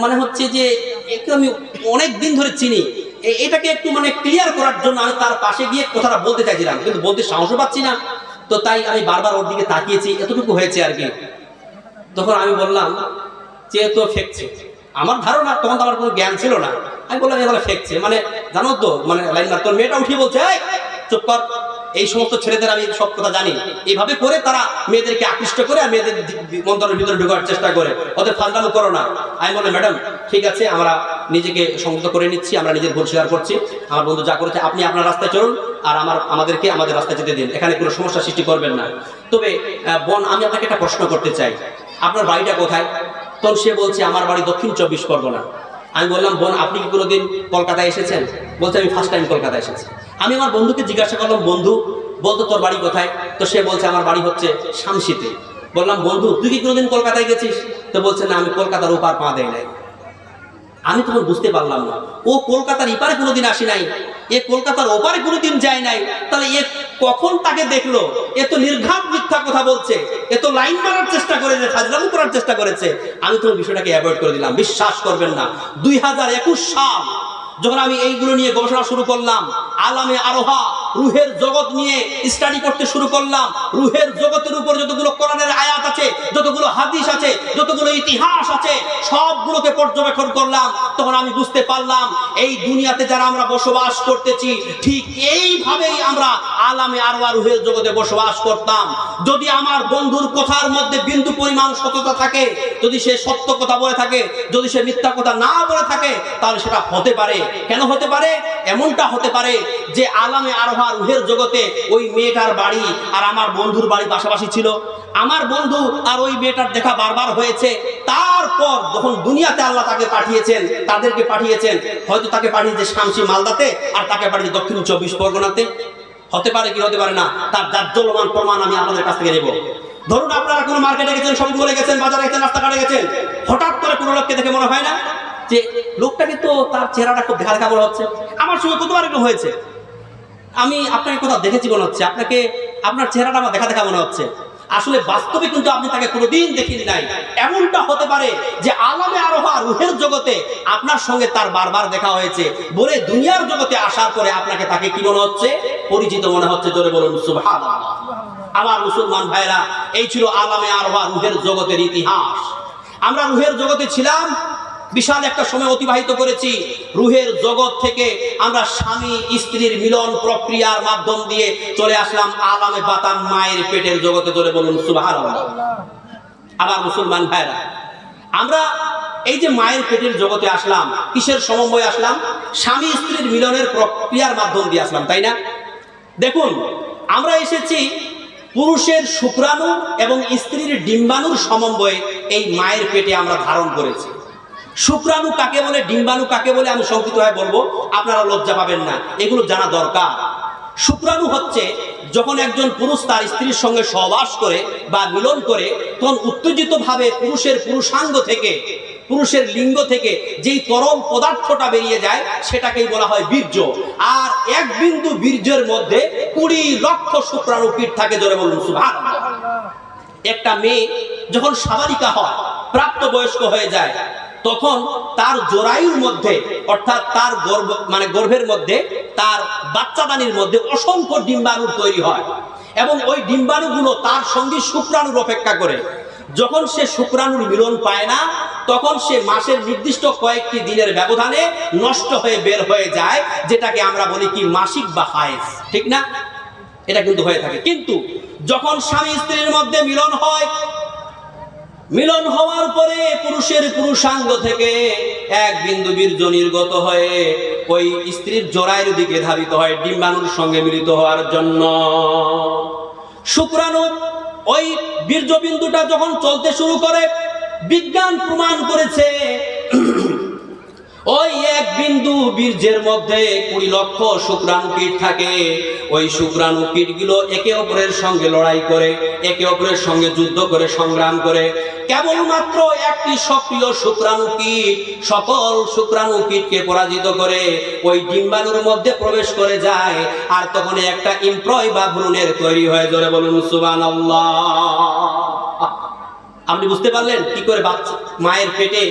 মনে হচ্ছে যে একটু আমি অনেক দিন ধরে চিনি। এটাকে একটু ক্লিয়ার করার জন্য আমি তার পাশে গিয়ে কথাটা বলতে চাইছিলাম, কিন্তু বলতে সাহসও পাচ্ছি না। তো তাই আমি বারবার ওর দিকে তাকিয়েছি, এতটুকু হয়েছে আর কি। তখন আমি বললাম যে তো ফেকছে, আমার ধারণা, তখন তো আমার কোনো জ্ঞান ছিল না, আমি বললাম এগুলো ফেকছে, মানে জানো তো, মানে লাইন মার, তোর মেয়েটা উঠিয়ে বলছে এই চুপ কর। এই সমস্ত ছেলেদের আমি সব কথা জানি, এইভাবে করে তারা মেয়েদেরকে আকৃষ্ট করে আর মেয়েদের মন্ত্রের ভিতরে ঢোকার চেষ্টা করে, ওদের ফাজলামো করো না। আমি বললাম ম্যাডাম ঠিক আছে, আমরা নিজেকে সংযত করে নিচ্ছি, আমরা নিজের ভুল স্বীকার করছি, আমার বন্ধু যা করেছে, আপনি আপনার রাস্তায় চলুন আর আমাদেরকে আমাদের রাস্তায় যেতে দিন, এখানে কোনো সমস্যা সৃষ্টি করবেন না। তবে বোন, আমি আপনাকে একটা প্রশ্ন করতে চাই, আপনার বাড়িটা কোথায়? তখন সে বলছে আমার বাড়ি দক্ষিণ 24 পরগনা। আমি বললাম বোন, আপনি কি কোনোদিন কলকাতায় এসেছেন? বলছে আমি ফার্স্ট টাইম কলকাতায় এসেছি। আমি আমার বন্ধুকে জিজ্ঞাসা করলাম, বন্ধু বলতো তোর বাড়ি কোথায়? তো সে বলছে আমার বাড়ি হচ্ছে শামসিতে। বললাম বন্ধু তুই কি কোনোদিন কলকাতায় গেছিস? তো বলছে না, আমি কলকাতার ওপার পা দেয় নাই। আমি তখন বুঝতে পারলাম না, ও কলকাতার ইপারে কোনোদিন আসি নাই, এ কলকাতার ওপারে কোনোদিন যায় নাই, তাহলে এ কখন তাকে দেখলো? এ তো নির্ঘাত মিথ্যা কথা বলছে, এ তো লাইন মারার চেষ্টা করেছে, ফাজলামো করার চেষ্টা করেছে। আমি তো বিষয়টাকে অ্যাভয়েড করে দিলাম। বিশ্বাস করবেন না, 2021 সাল যখন আমি এইগুলো নিয়ে গবেষণা শুরু করলাম, আলামে আরোহা রুহের জগৎ নিয়ে স্টাডি করতে শুরু করলাম, রুহের জগতের উপর যতগুলো কোরআনের আয়াত আছে, যতগুলো হাদিস আছে, যতগুলো ইতিহাস আছে, সবগুলোকে পর্যবেক্ষণ করলাম, তখন আমি বুঝতে পারলাম এই দুনিয়াতে যারা আমরা বসবাস করতেছি, ঠিক এইভাবেই আমরা আলামে আরোহা রুহের জগতে বসবাস করতাম। যদি আমার বন্ধুর কথার মধ্যে বিন্দু পরিমাণ সত্যতা থাকে, যদি সে সত্য কথা বলে থাকে, যদি সে মিথ্যা কথা না বলে থাকে, তাহলে সেটা হতে পারে। কেন হতে পারে? এমনটা হতে পারে যে আলামে আরোহা রুহের জগতে ওই মেয়েটার বাড়ি আর আমার বন্ধুর বাড়ি পাশাপাশি ছিল, আমার বন্ধু আর ওই মেয়েটার দেখা বারবার হয়েছে। তারপর যখন দুনিয়াতে আল্লাহ তাকে পাঠিয়েছেন, তাদেরকে পাঠিয়েছেন, হয়তো তাকে পাঠিয়েছে শামসি মালদাতে আর তাকে পাঠিয়েছে দক্ষিণ 24 পরগনাতে। হতে পারে কি হতে পারে না, তার জাজ্জলমান প্রমাণ আমি আপনাদের কাছ থেকে নেব। ধরুন আপনারা কোনো মার্কেটে গেছেন, শপিং মলে গেছেন, বাজারে গেছেন, রাস্তাঘাটে গেছেন, হঠাৎ করে কোনো লোককে দেখে মনে হয় না যে লোকটাকে তো তার চেহারাটা খুব দেখা দেখা মনে হচ্ছে? আমার সঙ্গে কতবার এরকম হয়েছে, আমি আপনাকে কোথাও দেখেছি মনে হচ্ছে, আপনার চেহারাটা আমার দেখা দেখা মনে হচ্ছে। আসলে বাস্তবে কিন্তু আপনি তাকে কোনোদিন দেখিনি নাই। এমনটা হতে পারে যে আলামে আরোহা রুহের জগতে আপনার সঙ্গে তার বারবার দেখা হয়েছে বলে দুনিয়ার জগতে আসার পরে আপনাকে তাকে কি মনে হচ্ছে? পরিচিত মনে হচ্ছে। জোরে বলুন সুবহানাল্লাহ। আমার মুসলমান ভাইরা, এই ছিল আলামে আরোহা রুহের জগতের ইতিহাস। আমরা রুহের জগতে ছিলাম, বিশাল একটা সময় অতিবাহিত করেছি। রুহের জগৎ থেকে আমরা স্বামী স্ত্রীর মিলন প্রক্রিয়ার মাধ্যম দিয়ে চলে আসলাম আলামে বাতান মায়ের পেটের জগতে। ধরে বলুন সুবহানাল্লাহ। আমার মুসলমান ভাইরা, আমরা এই যে মায়ের পেটের জগতে আসলাম, কিসের সমন্বয়ে আসলাম? স্বামী স্ত্রীর মিলনের প্রক্রিয়ার মাধ্যম দিয়ে আসলাম, তাই না? দেখুন, আমরা এসেছি পুরুষের শুক্রাণু এবং স্ত্রীর ডিম্বাণুর সমন্বয়ে এই মায়ের পেটে আমরা ধারণ করেছি। শুক্রাণু কাকে বলে, ডিম্বাণু কাকে বলে আমি সংক্ষিপ্তভাবে বলবো, আপনারা লজ্জা পাবেন না, এগুলো জানা দরকার। শুক্রাণু হচ্ছে যখন একজন পুরুষ তার স্ত্রীর সঙ্গে সহবাস করে বা মিলন করে, তখন উত্তেজিত ভাবে পুরুষের পুরুষাঙ্গ থেকে, পুরুষের লিঙ্গ থেকে যেই তরল পদার্থটা বেরিয়ে যায় সেটাকেই বলা হয় বীর্য। আর এক বিন্দু বীর্যের মধ্যে 20 লক্ষ শুক্রাণু পিঠ থাকে। জোরে বলুন সুবহানাল্লাহ। একটা মেয়ে যখন সাবালিকা হয়, প্রাপ্তবয়স্ক হয়ে যায়, তখন তার জরায়ুর মধ্যে, অর্থাৎ তার গর্ভের মধ্যে, তার বাচ্চাদানির মধ্যে অসংখ্য ডিম্বাণু তৈরি হয় এবং ওই ডিম্বাণুগুলো তার সঙ্গে শুক্রাণুর অপেক্ষা করে। যখন সে শুক্রাণুর মিলন পায় না, তখন সে মাসের নির্দিষ্ট কয়েকটি দিনের ব্যবধানে নষ্ট হয়ে বের হয়ে যায়, যেটাকে আমরা বলি কি মাসিক বা হায়েজ, ঠিক না? এটা কিন্তু হয়ে থাকে। কিন্তু যখন স্বামী স্ত্রীর মধ্যে মিলন হয়, মিলন হওয়ার পরে পুরুষের পুরুষাঙ্গ থেকে এক বিন্দু বীর্য নির্গত হয়ে ওই স্ত্রীর জরায়ুর দিকে ধাবিত হয় ডিম্বাণুর সঙ্গে মিলিত হওয়ার জন্য। শুক্রাণু ওই বীর্য বিন্দুটা যখন চলতে শুরু করে, বিজ্ঞান প্রমাণ করেছে ওই এক বিন্দু বীর্যের মধ্যে 20 লক্ষ শুক্রাণু কীট থাকে। ওই শুক্রাণু কীটগুলো একে অপরের সঙ্গে লড়াই করে, একে অপরের সঙ্গে যুদ্ধ করে, সংগ্রাম করে। কেবলমাত্র একটি সক্রিয় শুক্রাণু কীট সকল শুক্রাণু কীটকে পরাজিত করে ওই ডিম্বাণুর মধ্যে প্রবেশ করে যায়, আর তখন একটা ইমপ্রয় বা ভ্রূণের তৈরি হয়ে। জোরে বলুন সুবহানাল্লাহ। আপনি বুঝতে পারলেন কি করে বাচ্চা মায়ের পেটে,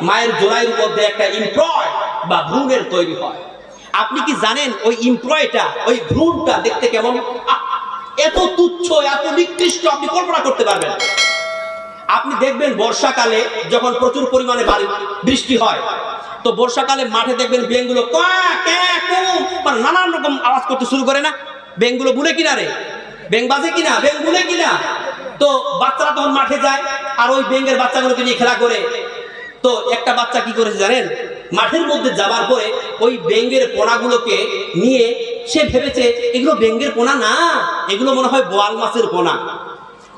মায়ের জরায়ুর মধ্যে একটা ইমপ্রয় বা ভ্রূণের তৈরি হয়? আপনি কি জানেন ওই ইমপ্রয়টা, ওই ভ্রূণটা দেখতে কেমন? এত তুচ্ছ, এত নিকৃষ্ট, আপনি কল্পনা করতে পারবেন। আপনি দেখবেন বর্ষাকালে যখন প্রচুর পরিমাণে বৃষ্টি হয়, তো বর্ষাকালে মাঠে দেখবেন ব্যাঙগুলো মানে নানান রকম আওয়াজ করতে শুরু করে না? ব্যাঙগুলো বুলে কিনা রে, ব্যাঙ বাজে কিনা, ব্যাঙ বুলে কিনা। তো বাচ্চারা তখন মাঠে যায় আর ওই ব্যাঙের বাচ্চাগুলোকে নিয়ে খেলা করে। তো একটা বাচ্চা কি করেছে জানেন? মাঠের মধ্যে যাবার পরে ওই ব্যাঙের পোনাগুলোকে নিয়ে সে ভেবেছে এগুলো ব্যাঙের পোনা না, এগুলো মনে হয় বোয়াল মাছের পোনা।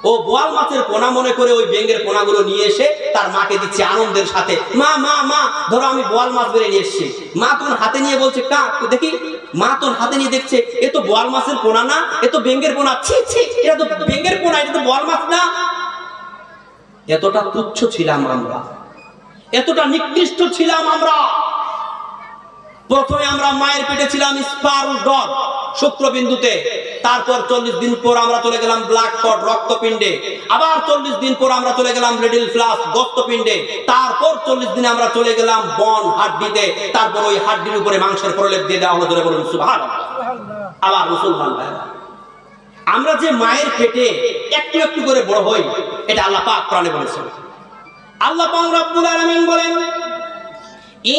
ও বোয়াল মাছের পোনা মনে করে ওই ব্যাঙের পোনাগুলো নিয়ে এসে তার মাকে দিচ্ছে আনন্দের সাথে। মা মা মা ধরো আমি বোয়াল মাছ বেড়ে নিয়ে এসছি। মা তোর হাতে নিয়ে বলছে কা দেখি। মা তোর হাতে নিয়ে দেখছে এ তো বোয়াল মাছের পোনা না, এ তো ব্যাঙের পোনা। ছি ছি, এটা তো ব্যাঙের পোনা, এটা তো বোয়াল মাছ না। এতটা তুচ্ছ ছিলাম আমরা, এতটা নিকৃষ্ট ছিলাম আমরা। প্রথমে আমরা মায়ের পেটে ছিলাম স্পার্ম ডগ, শুক্রবিন্দুতে। তারপর 40 দিন পর আমরা চলে গেলাম ব্ল্যাক কট, রক্তপিণ্ডে। আবার 40 দিন পর আমরা চলে গেলাম লিটল ফ্লাস, গোস্তপিণ্ডে। তারপর 40 দিনে আমরা চলে গেলাম বন, হাড্ডিতে। তারপর ওই হাড্ডির উপরে মাংসের প্রলেপ দিয়ে দেওয়া হলো। জোরে বলুন সুবহানাল্লাহ। আবার মুসলমান ভাইরা, আমরা যে মায়ের পেটে একটু একটু করে বড় হই, এটা আল্লাহ পাক কোরআনে বলেছেন। আল্লাহ পাক রব্বুল আলামিন বলেন,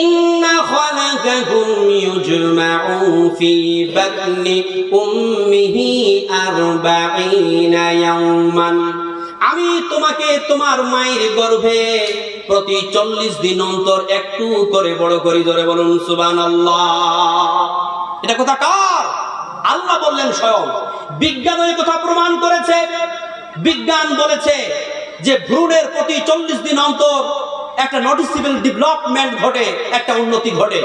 ইন্না খালাকাকুম ইউজমাউ ফি বাতনি উম্মিহি 40 ইয়াওমান। আমি তোমাকে তোমার মায়ের গর্ভে প্রতি 40 দিন অন্তর একটু করে বড় করি। ধরে বলুন সুবহানাল্লাহ। এটা কথা কার? আল্লাহ বললেন স্বয়ং। বিজ্ঞান এই কথা প্রমাণ করেছে। বিজ্ঞান বলেছে যে ভ্রূণের প্রতি 40 দিন অন্তর একটা নোটিসেবল ডেভেলপমেন্ট ঘটে, একটা উন্নতি ঘটে।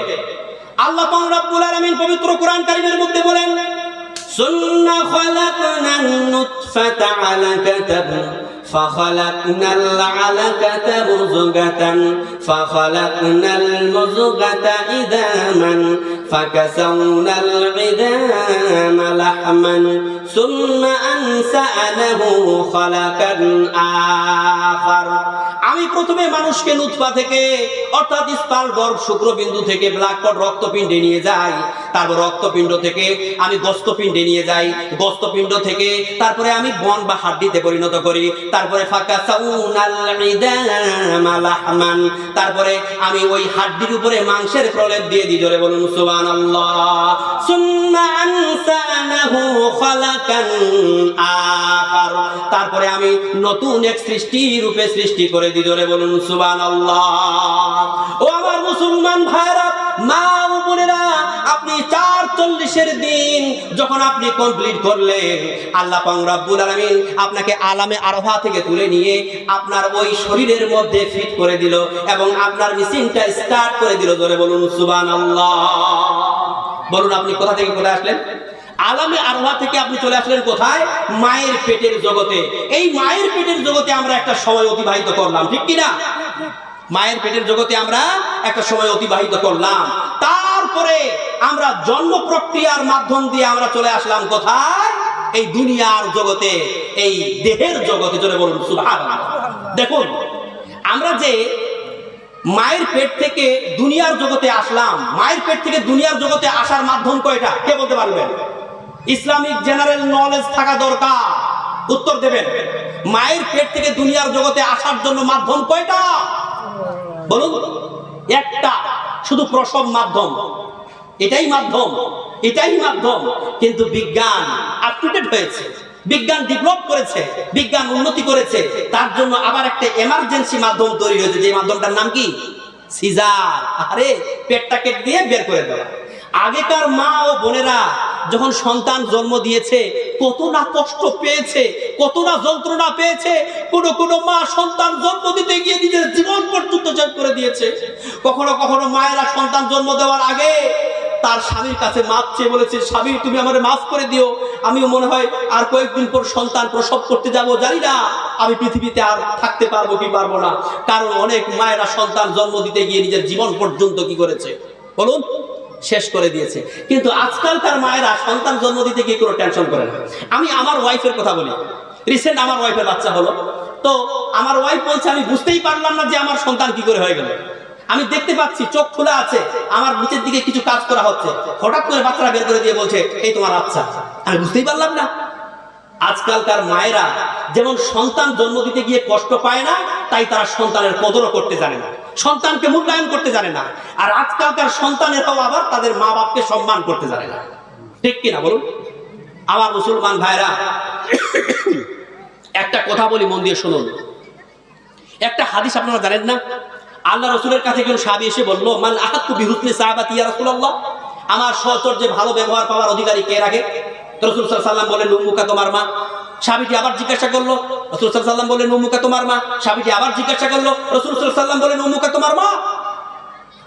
আল্লাহ পাক রব্বুল আলামিন পবিত্র কোরআন কারীমের মধ্যে বলেন, সুন্না খালাকনান নুতফাতা আলাকাতান ফাখালাকনাল আলাকাতা মুযগাতান ফাখালাকনাল মুযগাতা ইদামান ফাকাসাউনাল ইদামা লাহমান সুম্মা আনসানাহু খালাকান আখার। আমি প্রথমে মানুষকে নুতফা থেকে অর্থাৎ স্পার্ম ডগ, শুক্রবিন্দু থেকে ব্ল্যাক কট, রক্তপিণ্ডে নিয়ে যাই। তারপর রক্তপিণ্ড থেকে আমি গোস্তপিণ্ডে নিয়ে যাই। গোস্তপিণ্ড থেকে তারপরে আমি বন বা হাড্ডিতে পরিণত করি। তারপরে ফাকাসাউনাল ইদামা লাহমান, তারপরে আমি ওই হাড্ডির উপরে মাংসের প্রলেপ দিয়ে দিই। জোরে বলুন সুবহানাল্লাহ। সুম্মা আনসানাহু খালাকান আখার, তারপরে আমি নতুন এক সৃষ্টি রূপে সৃষ্টি করে দিই। জোরে বলুন সুবহানাল্লাহ। ও আমার মুসলমান ভাইরা, মা ও বোনেরা, আপনি 40 দিন যখন আপনি কমপ্লিট করলেন, আল্লাহ পাক রব্বুল আলামিন আপনাকে আলামে আরফা থেকে তুলে নিয়ে আপনার ওই শরীরের মধ্যে ফিট করে দিল এবং আপনার মেশিনটা স্টার্ট করে দিল। জোরে বলুন সুবহানাল্লাহ। বলুন আপনি কোথা থেকে কোথায় আসলেন? আলামে আরফা থেকে আপনি চলে আসলেন কোথায়? মায়ের পেটের জগতে। এই মায়ের পেটের জগতে আমরা একটা সময় অতিবাহিত করলাম, ঠিক কিনা? মায়ের পেটের জগতে আমরা একটা সময় অতিবাহিত করলাম। তারপরে আমরা জন্ম প্রক্রিয়ার মাধ্যম দিয়ে আমরা চলে আসলাম কোথায়? এই দুনিয়ার জগতে, এই দেহের জগতে। জোরে বলুন সুবহানাল্লাহ। দেখুন, আমরা যে মায়ের পেট থেকে দুনিয়ার জগতে আসলাম, মায়ের পেট থেকে দুনিয়ার জগতে আসার মাধ্যম কয়টা? কে বলতে পারবেন? ইসলামিক জেনারেল নলেজ থাকা দরকার। উত্তর দেবেন। মায়ের পেট থেকে দুনিয়ার জগতে আসার জন্য মাধ্যম কয়টা? বলুন। একটা, শুধু প্রসব মাধ্যম। এটাই মাধ্যম, এটাই মাধ্যম। কিন্তু বিজ্ঞান আপডেট হয়েছে, বিজ্ঞান ডেভেলপ করেছে, বিজ্ঞান উন্নতি করেছে। তার জন্য আবার একটা এমার্জেন্সি মাধ্যম তৈরি হয়েছে, যে মাধ্যমটার নাম কি? সিজার। আরে পেটটা কেটে দিয়ে বের করে দেওয়া। আগেকার মা ও বোনেরা যখন সন্তান জন্ম দিয়েছে কত না কষ্ট পেয়েছে, কত না যন্ত্রণা পেয়েছে। কোন মা সন্তান জন্ম দিতে গিয়ে নিজের জীবন পর্যন্ত ত্যাগ করে দিয়েছে। কখনো কখনো মায়েরা সন্তান জন্ম দেওয়ার আগে তার স্বামীর কাছে মাপ চেয়ে বলেছে, স্বামী তুমি আমারে মাফ করে দিও, আমিও মনে হয় আর কয়েকদিন পর সন্তান প্রসব করতে যাব, জানি না আমি পৃথিবীতে আর থাকতে পারবো কি পারবো না। কারণ অনেক মায়েরা সন্তান জন্ম দিতে গিয়ে নিজের জীবন পর্যন্ত কি করেছে বলুন? শেষ করে দিয়েছে। কিন্তু আজকালকার মায়েরা সন্তান জন্ম দিতে গিয়ে কোনো টেনশন করে না। আমি আমার ওয়াইফের কথা বলি। রিসেন্ট আমার ওয়াইফের বাচ্চা হলো, তো আমার ওয়াইফ বলছে আমি বুঝতেই পারলাম না যে আমার সন্তান কি করে হয়ে গেল। আমি দেখতে পাচ্ছি চোখ খোলা আছে, আমার নিচের দিকে কিছু কাজ করা হচ্ছে, হঠাৎ করে বাচ্চারা বের করে দিয়ে বলছে এই তোমার বাচ্চা। আমি বুঝতেই পারলাম না। আজকালকার মায়েরা যেমন সন্তান জন্ম দিতে গিয়ে কষ্ট পায় না, তাই তারা সন্তানের কদরও করতে জানে না, সন্তানকে মূল্যায়ন করতে জানে না। আর আজকালকার সন্তানেরাও আবার তাদের মা বাপকে সম্মান করতে জানে না, ঠিক কিনা বলুন? আমার মুসলমান ভাইরা, একটা কথা বলি, মন দিয়ে শুনুন। একটা হাদিস আপনারা জানেন না? আল্লাহ রসুলের কাছে একজন সাহাবী এসে বলল, মান আহাক্কু বিহুসনি সাহাবাতি ইয়া রাসূলুল্লাহ, আমার সহচর্যে ভালো ব্যবহার পাওয়ার অধিকারী কে রাখে? রাসূল সাল্লাল্লাহু আলাইহি ওয়াসাল্লাম বললেন, উম্মুকা, তোমার মা। সাহাবীটি আবার জিজ্ঞাসা করলো, রাসূল সাল্লাল্লাহু আলাইহি ওয়াসাল্লাম বললেন, উম্মুকা, তোমার মা। সাহাবীটি আবার জিজ্ঞাসা করলো, রাসূল সাল্লাল্লাহু আলাইহি ওয়াসাল্লাম বললেন, উম্মুকা, তোমার মা।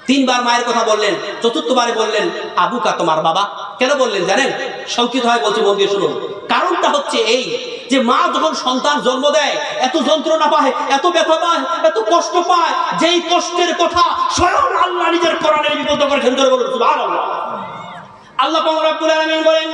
তিনবার মায়ের কথা বললেন, চতুর্থবারে বললেন, আবুকা, তোমার বাবা। কেন বললেন জানেন? সংকিত হয় বলছি, মন দিয়ে শুনুন। কারণটা হচ্ছে এই যে মা যখন সন্তান জন্ম দেয় এত যন্ত্রণা পায়, এত ব্যথা পায়, এত কষ্ট পায়, যেই কষ্টের কথা স্বয়ং আল্লাহ নিজের কোরআনে লিপিবদ্ধ করেছেন। জোরে বলুন সুবহানাল্লাহ। আল্লাহ পাক রব্বুল আলামিন বলেন,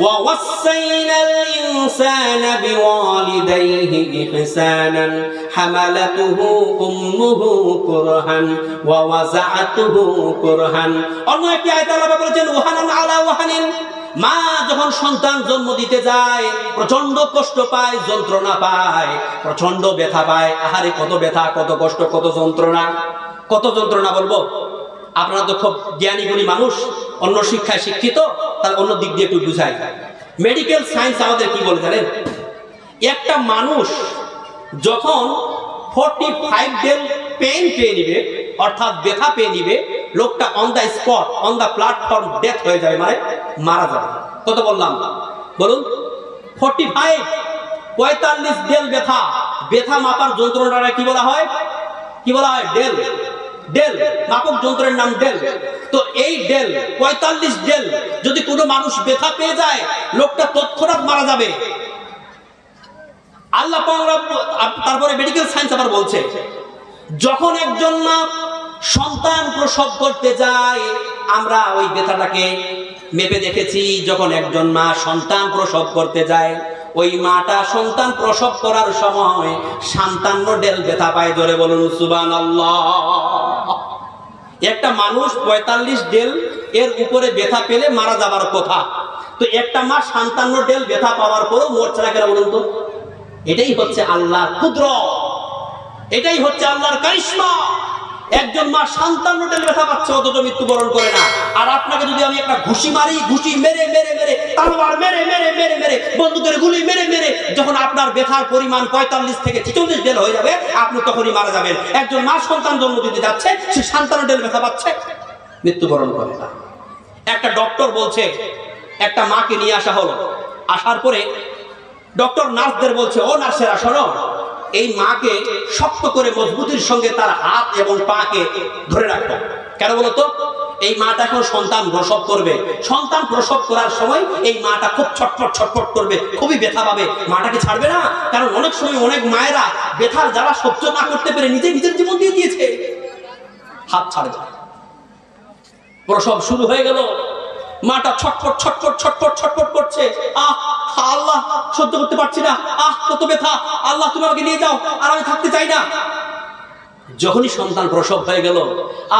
ওয়া ওয়াসাইনাল ইনসানা বিওয়ালিদাইহি ইহসানান হামালাতুহু উম্মুহু কুরহান ওয়া ওয়াযাআতুহু কুরহান। অন্য একটি আয়াতে আল্লাহ পাক বলেছেন, ওয়াহানান আলা ওয়াহানিন, মা যখন সন্তান জন্ম দিতে যায় প্রচন্ড কষ্ট পায়, যন্ত্রণা পায়, প্রচন্ড ব্যথা পায়। আহারে কত ব্যথা, কত কষ্ট, কত যন্ত্রণা, কত যন্ত্রণা বলবো? আপনারা তো খুব জ্ঞানী গুণী মানুষ, অন্য শিক্ষায় শিক্ষিত, তার অন্য দিক দিয়ে একটু বুঝাই। মেডিকেল সায়েন্স আমাদের কি বলে জানেন? একটা মানুষ যখন 45 ডে পেইন পেয়ে নিবে, অর্থাৎ ব্যথা পেয়ে নিবে, লোকটা on the spot, on the platform death হয়ে যাবে, মানে মারা যাবে। কত বললাম বলুন? 45 ডেল ব্যথা। ব্যথা মাপার যন্ত্রণাটা কি বলা হয়? কি বলা হয়? ডেল। ডেল মাপক যন্ত্রের নাম ডেল। তো এই ডেল 45 ডেল যদি কোনো মানুষ ব্যথা পেয়ে যায়, লোকটা তৎক্ষণাৎ মারা যাবে। আল্লাহ তারপরে মেডিকেল সায়েন্স আবার বলছে, যখন একজন মা সন্তান প্রসব করতে যায়, আমরা ওই ব্যথাটাকে মেপে দেখেছি। যখন একজন মা সন্তান প্রসব করতে যায়, ওই মাটা সন্তান প্রসব করার সময় 57 ডেল ব্যথা পায়। ধরে বলুন সুবহানাল্লাহ। একটা মানুষ 45 ডেল এর উপরে ব্যথা পেলে মারা যাবার কথা, তো একটা মা 57 ডেল ব্যথা পাওয়ার পরও মরছে না কেন বলুন তো? এটাই হচ্ছে আল্লাহর কুদরত, এটাই হচ্ছে আল্লাহর কারিশমা। একজন মা 57 ডেল ব্যথা পাচ্ছে, অথচ মৃত্যুবরণ করে না। আর আপনাকে যদি আমি একটা ঘুষি মারি, ঘুষি মেরে মেরে মেরে, তারপর মেরে মেরে মেরে মেরে, বন্দুকের গুলি মেরে মেরে, যখন আপনার ব্যথার পরিমাণ 45 থেকে 46 ডেল হয়ে যাবে, আপনি তখনই মারা যাবেন। একজন মা সন্তান জন্ম দিতে যাচ্ছে, সে 57 ডেল ব্যথা পাচ্ছে, মৃত্যুবরণ করে না। একটা ডক্টর বলছে, একটা মাকে নিয়ে আসা হলো, আসার পরে ডক্টর নার্সদের বলছে, ও নার্সেরা শোনো, এই মাকে শক্ত করে মজবুতির সঙ্গে তার হাত এবং পাকে ধরে রাখো। কেন বলতো? এই মাটা এখন সন্তান প্রসব করবে। সন্তান প্রসব করার সময় এই মাটা খুব ছটফট ছটফট করবে, খুবই ব্যথা পাবে। মাটাকে ছাড়বে না, কারণ অনেক সময় অনেক মায়েরা ব্যথার জ্বালা সহ্য না করতে পেরে নিজের জীবন দিয়ে দিয়েছে। হাত ছাড়বে। প্রসব শুরু হয়ে গেল, মাটা ছটফট ছটফট ছটফট ছটফট করছে। আল্লাহ, সহ্য করতে পারছি না, কত ব্যথা, আল্লাহ তুমি আমাকে নিয়ে যাও, আর আমি থাকতে চাই না। যখনই সন্তান প্রসব হয়ে গেল,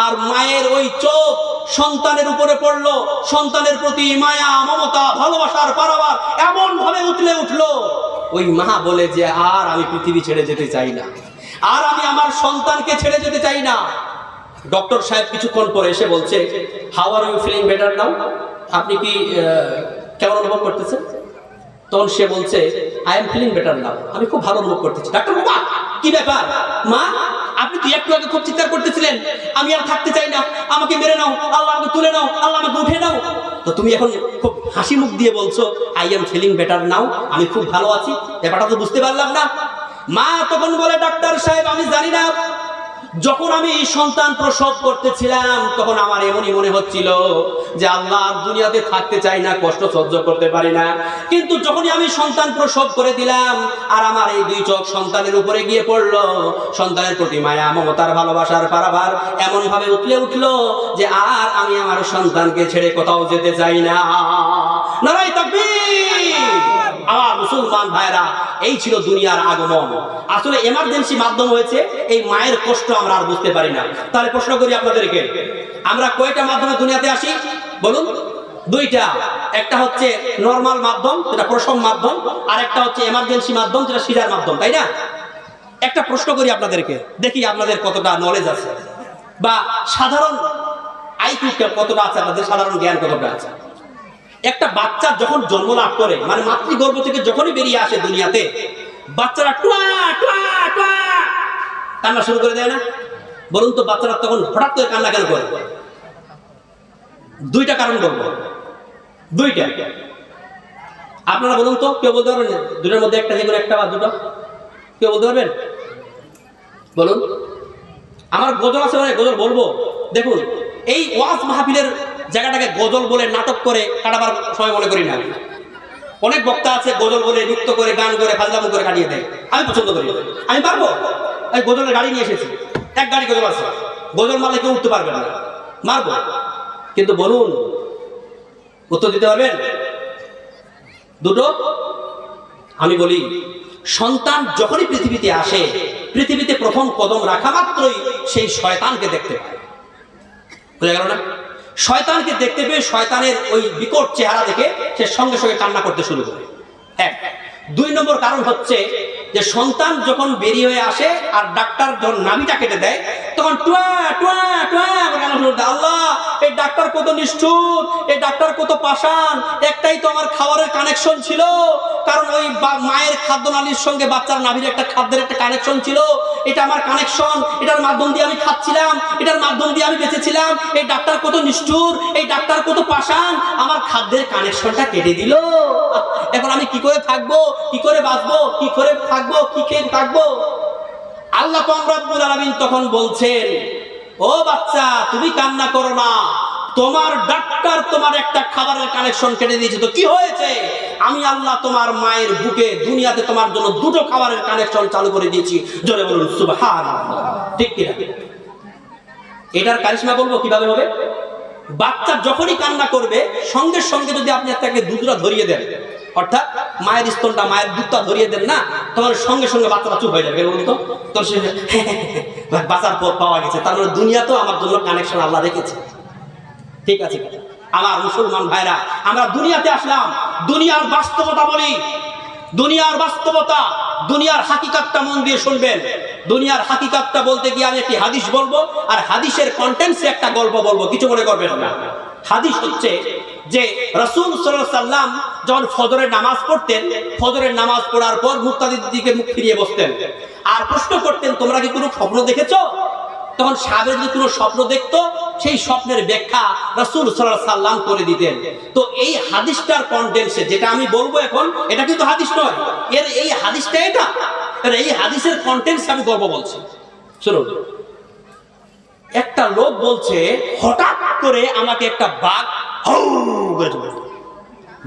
আর মায়ের ওই চোখ সন্তানের উপরে পড়লো, সন্তানের প্রতি মায়া, মমতা, ভালোবাসার পারাবার এমন ভাবে উঠলে উঠলো, ওই মা বলে যে আর আমি পৃথিবী ছেড়ে যেতে চাই না, আর আমি আমার সন্তানকে ছেড়ে যেতে চাই না। ডক্টর সাহেব কিছুক্ষণ পরে এসে বলছে, how are you feeling better now? আপনি কি কেমন অনুভব করতেছেন? তখন সে বলছে, I am feeling better now, আমি খুব ভালো অনুভব করতেছি। ডাক্তার, বাবা কি ব্যাপার? মা, আপনি তো একটু আগে খুব চিৎকার করতেছিলেন, আমি আর থাকতে চাই না, আমাকে মেরে নাও, আল্লাহ আমাকে তুলে নাও, আল্লাহ আমাকে উঠে নাও। তো তুমি এখন খুব হাসি মুখ দিয়ে বলছো I am feeling better now, আমি খুব ভালো আছি। ব্যাপারটা তো বুঝতে পারলাম না। মা তখন বলে, ডাক্তার সাহেব আমি জানি না, যখন আমি সন্তান প্রসব করতেছিলাম তখন আমার এমনই মনে হচ্ছিল যে আল্লাহ দুনিয়াতে থাকতে চাই না, কষ্ট সহ্য করতে পারি না। কিন্তু যখনই আমি সন্তান প্রসব করে দিলাম আর আমার এই দুই চোখ সন্তানের উপরে গিয়ে পড়লো, সন্তানের প্রতি মায়া, মমতার, ভালোবাসার পারাবার এমন ভাবে উঠলে উঠলো যে আর আমি আমার সন্তানকে ছেড়ে কোথাও যেতে চাই না। নারায়ে তাকবীর। আমার মুসলমান ভাইরা, এই ছিল দুনিয়ার আগমন। আসলে এমার্জেন্সি মাধ্যম হয়েছে, এই মায়ের কষ্ট আমরা আর বুঝতে পারি না। তাহলে প্রশ্ন করি আপনাদেরকে, আমরা কয়টা মাধ্যমে দুনিয়াতে আসি বলুন? দুইটা। একটা হচ্ছে নরমাল মাধ্যম, যেটা প্রসব মাধ্যম, আর একটা হচ্ছে এমার্জেন্সি মাধ্যম, যেটা সিজার মাধ্যম, তাই না? একটা প্রশ্ন করি আপনাদেরকে, দেখি আপনাদের কতটা নলেজ আছে বা সাধারণ আইকিউ কতটা আছে, আপনাদের সাধারণ জ্ঞান কতটা আছে। একটা বাচ্চা যখন জন্ম লাভ করে, মানে মাতৃগর্ভ থেকে যখনই বেরিয়ে আসে দুনিয়াতে, বাচ্চারা টুয়া টুয়া টুয়া কান্না শুরু করে দেয় না? বলুন তো বাচ্চারা তখন হঠাৎ করে কান্না কেন করে? দুইটা কারণ বলবো, দুইটা। আপনারা বলুন তো, কেউ বলতে পারবেন? দুটোর মধ্যে একটা, যেগুলো একটা বা দুটো, কেউ বলতে পারবেন? বলুন। আমার গজল আছে, গজল বলবো। দেখুন, এই ওয়াজ মাহফিলের জায়গাটাকে গজল বলে নাটক করে কাটাবার সময় মনে করি না। অনেক বক্তা আছে গজল বলে, নৃত্য করে, গান করে, ফাজলামো করে কাটিয়ে দেয়। আমি পছন্দ করি। আমি পারবো? এই গজলের গাড়ি নিয়ে এসেছি, এক গাড়ি গজল আছে, গজল মারলে কেউ উঠতে পারবে না, মারবো। কিন্তু বলুন, উত্তর দিতে পারবেন? দুটো। আমি বলি, সন্তান যখনই পৃথিবীতে আসে, পৃথিবীতে প্রথম কদম রাখা মাত্রই সেই শয়তানকে দেখতে পায়। বুঝা গেল না? শয়তানকে দেখতে পেয়ে শয়তানের ওই বিকট চেহারা দেখে সে সঙ্গে সঙ্গে কান্না করতে শুরু করে। এক। দুই নম্বর কারণ হচ্ছে যে সন্তান যখন বেরিয়ে হয়ে আসে আর ডাক্তার যখন নাভিটা কেটে দেয়, তখন টুয়া টুয়া টুয়া কান্না শুরু করে। আল্লাহ, এই ডাক্তার কত নিষ্ঠুর, এই ডাক্তার কত পাষাণ। একটাই তো আমার খাবারের কানেকশন ছিল, কারণ ওই মায়ের খাদ্যনালীর সঙ্গে বাচ্চার নাভির একটা খাদ্যের একটা কানেকশন ছিল। এটা আমার কানেকশন, এটার মাধ্যম দিয়ে আমি খাচ্ছিলাম, এটার মাধ্যম দিয়ে আমি বেঁচেছিলাম। এই ডাক্তার কত নিষ্ঠুর, এই ডাক্তার কত পাষাণ, আমার খাদ্যের কানেকশনটা কেটে দিল। এখন আমি কি করে থাকবো, কি করে বাঁচবো, কি করে থাকবো, কি খেয়ে থাকবো? আল্লাহ পাক রব্বুল আলামিন তখন বলছেন, ও বাচ্চা, তুমি কান্না করো না, তোমার ডাক্তার তোমার একটা খাবারের কানেকশন কেটে দিয়েছে, তো কি হয়েছে? আমি আল্লাহ তোমার মায়ের বুকে দুনিয়াতে তোমার জন্য দুটো খাবারের কানেকশন চালু করে দিয়েছি। জোরে বলুন সুবহানাল্লাহ। ঠিক কিনা? এটার কারিশমা বলবো কিভাবে হবে? বাচ্চা যখনই কান্না করবে, সঙ্গে সঙ্গে যদি আপনি তাকে দুধটা ধরিয়ে দেন, অর্থাৎ মায়ের স্তনটা, মায়ের দুধটা ধরিয়ে দেন না, তখন সঙ্গে সঙ্গে বাচ্চাটা চুপ হয়ে যাবে। বলুন তো, তোর বাঁচার পথ পাওয়া গেছে, তার মানে দুনিয়াতেও আমার জন্য কানেকশন আল্লাহ রেখেছে। ঠিক আছে আমার মুসলমান ভাইরা, আমরা দুনিয়াতে আসলাম, দুনিয়ার বাস্তবতা বলি, দুনিয়ার বাস্তবতা, দুনিয়ার হাকিকাতটা মন দিয়ে শুনবেন। দুনিয়ার হাকিকাতটা বলতে গিয়ে আমি একটি হাদিস বলবো, আর হাদিসের কন্টেন্টসে একটা গল্প বলবো, কিছু মনে করবেন না। হাদিস হচ্ছে যে রাসূল সাল্লাল্লাহু আলাইহি ওয়াসাল্লাম যখন ফজরের নামাজ পড়তেন, ফজরের নামাজ পড়ার পর মুক্তাদির দিকে মুখ ফিরিয়ে বসতেন আর প্রশ্ন করতেন, তোমরা কি কোনো স্বপ্ন দেখেছো? তখন সাহাবীরা যদি কোনো স্বপ্ন দেখতো, সেই স্বপ্নের ব্যাখ্যা রাসূল সাল্লাল্লাহু আলাইহি ওয়াসাল্লাম করে দিতেন। তো এই হাদিসটার কন্টেন্টসে যেটা আমি বলবো এখন, এটা কিন্তু হাদিস নয়, এই হাদিসটা এটা, এই হাদিসের কন্টেন্টসে আমি গল্প বলছি। শুনুন, একটা লোক বলছে, হঠাৎ করে আমাকে একটা বাঘ হাউ করে চলে।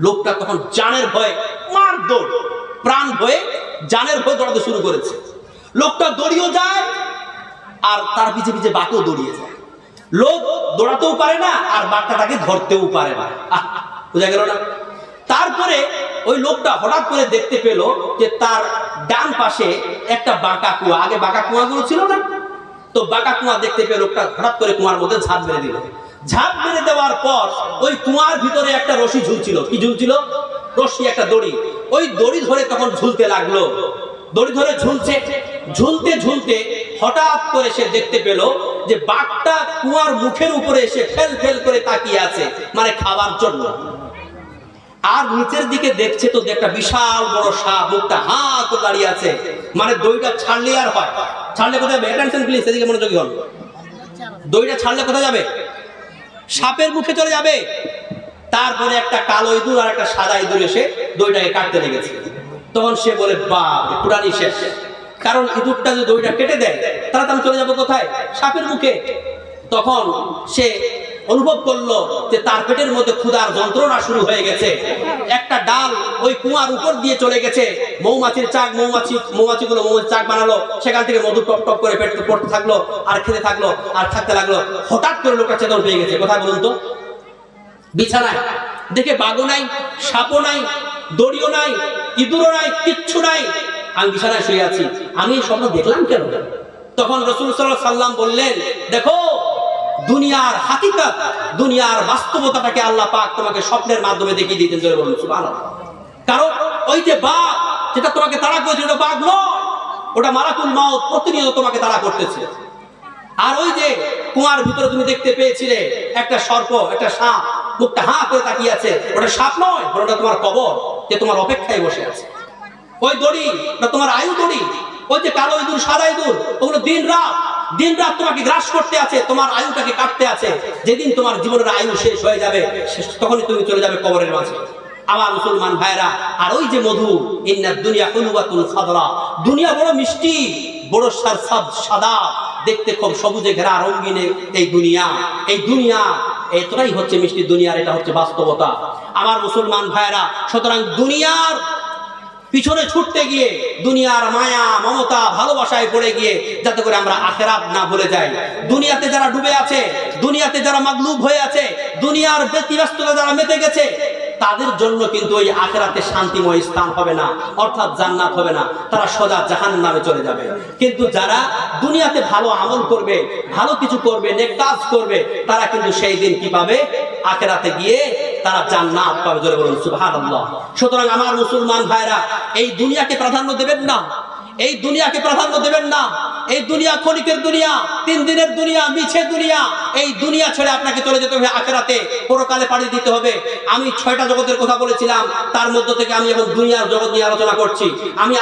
লোকটা তখন জানের ভয়ে মার দৌড়, প্রাণ ভয়ে জানের ভয়ে দৌড়াতে শুরু করেছে। লোকটা দৌড়িয়েও যায় আর তার পিছে পিছে বাঘও দৌড়িয়ে যায়। লোক দৌড়াতেও পারে না আর বাঘটাকে ধরতেও পারে না। বুঝা গেল না? তারপরে ওই লোকটা হঠাৎ করে দেখতে পেল যে তার ডান পাশে একটা বাঁকা কুয়া, আগে বাঁকা কুয়াগুলো ছিল না, তো বাঁকা কুয়া দেখতে পেয়ে লোকটা হঠাৎ করে কুয়ার মধ্যে ঝাঁপ মেরে দিল। ঝাঁপ মেরে দেওয়ার পর ওই কুয়ার ভিতরে একটা রশি ঝুলছিল। কি ঝুলছিল? রশি, একটা দড়ি। ওই দড়ি ধরে তখন ঝুলতে লাগলো। দড়ি ধরে ঝুলছে, ঝুলতে ঝুলতে হঠাৎ করে সে দেখতে পেল যে বাঘটা কুয়ার মুখের উপরে এসে ফেল ফেল করে তাকিয়ে আছে, মানে খাবার জন্য। আর নিচের দিকে দেখছে তো একটা বিশাল বড় সাপ, মুখটা হা করে দাঁড়িয়ে আছে, মানে দড়িটা ছাড়লে আর হয়? ছাড়লে কোথায় যাবে? অ্যাটেনশন প্লিজ, এদিকে মনোযোগী হন। দড়িটা ছাড়লে কোথায় যাবে? সাপের মুখে চলে যাবে। তারপরে একটা কালো ইঁদুর আর একটা সাদা ইঁদুর এসে দড়িটাকে কাটতে লেগেছে। তখন সে বলে, বাপ রে, পুরানি শেষ। কারণ ইঁদুরটা যদি দড়িটা কেটে দেয়, তাহলে আমি চলে যাবো কোথায়? সাপের মুখে। তখন সে অনুভব করলো যে তার পেটের মধ্যে ক্ষুধার যন্ত্রণা শুরু হয়ে গেছে। একটা ডাল ওই কুয়ার উপর দিয়ে চলে গেছে, মৌমাছির চাক, মৌমাছিগুলো মৌমাছির চাক বানালো, সেখান থেকে মধু টপ টপ করে পেটে পড়তে থাকলো আর খেতে থাকলো আর থাকতে লাগলো। হঠাৎ করে লোকটা চেতন পেয়ে গেছে। কোথায় বলুন তো? বিছানায়। দেখে বাঘও নাই, সাপও নাই, দড়িও নাই, ইঁদুরও নাই, কিচ্ছু নাই। আমি বিছানায় শুয়ে আছি, আমি এই স্বপ্ন দেখলাম কেন? তখন রাসূল সাল্লাল্লাহু আলাইহি ওয়াসাল্লাম বললেন, দেখো দুনিয়ার হাকিকত, দুনিয়ার বাস্তবতাটাকে আল্লাহ পাক তোমাকে স্বপ্নের মাধ্যমে দেখিয়ে দিতেন। জোরে বলুন সুবহানাল্লাহ। কারণ ওই যে বাঘ যেটা তোমাকে তাড়া করেছে, ওটা বাঘ নয়, ওটা মালাকুল মাউত প্রতিনিয়ত তোমাকে তাড়া করতেছে। আর ওই যে কুয়ার ভিতরে তুমি দেখতে পেয়েছিলে একটা সর্প, একটা সাপ, মুখটা হাঁ করে তাকিয়ে আছে, ওটা সাপ নয়, ওটা তোমার কবর, যে তোমার অপেক্ষায় বসে আছে। ওই দড়ি তোমার আয়ু দড়ি, ওই যে কালো ইঁদুর, সাদা ইঁদুর, ওগুলো দিন রাত তোমাকে গ্রাস করতে আছে, তোমার আয়ুটাকে কাটতে আছে। যেদিন তোমার জীবনের আয়ু শেষ হয়ে যাবে, তখনই তুমি চলে যাবে কবরের মাঝে। আমার মুসলমান ভাইরা, আর ওই যে মধু, ইন্নাদ দুনিয়া হুলওয়াতুন খাদরা, দুনিয়া বড় মিষ্টি, বড় সাদা, দেখতে খুব সবুজে ঘেরা রঙিনে এই দুনিয়া এতটাই হচ্ছে মিষ্টি দুনিয়ার, এটা হচ্ছে বাস্তবতা আমার মুসলমান ভাইরা। সুতরাং দুনিয়ার পিছনে ছুটতে গিয়ে, দুনিয়ার মায়া মমতা ভালোবাসায় পড়ে গিয়ে যাতে করে আমরা আখিরাত না ভুলে যাই। দুনিয়াতে যারা ডুবে আছে, দুনিয়াতে যারা মাগলুব হয়ে আছে, দুনিয়ার ব্যতিব্যস্ততা যারা মেতে গেছে, তাদের জন্য কিন্তু ওই আখিরাতে শান্তিময় স্থান হবে না, অর্থাৎ জান্নাত হবে না, তারা সোজা জাহান্নামে চলে যাবে। কিন্তু যারা দুনিয়াতে ভালো আমল করবে, ভালো কিছু করবে, নেক কাজ করবে, তারা কিন্তু সেই দিন কি পাবে? আখিরাতে গিয়ে তারা জান্নাত পাবে। জোরে বলুন সুবহানাল্লাহ। সুতরাং আমার মুসলমান ভাইরা, এই দুনিয়াকে প্রাধান্য দেবেন না, এই দুনিয়াকে প্রাধান্য দেবেন না। এই দুনিয়া ক্ষণিকের দুনিয়া, 3 দিনের দুনিয়া, মিছে দুনিয়া। এই দুনিয়া ছেড়ে আপনাকে চলে যেতে হবে আখিরাতে, পরকালে পাড়ি দিতে হবে। আমি 6টা জগতের কথা বলেছিলাম, তার মধ্য থেকে আমি এখন দুনিয়ার জগৎ নিয়ে আলোচনা করছি। আমি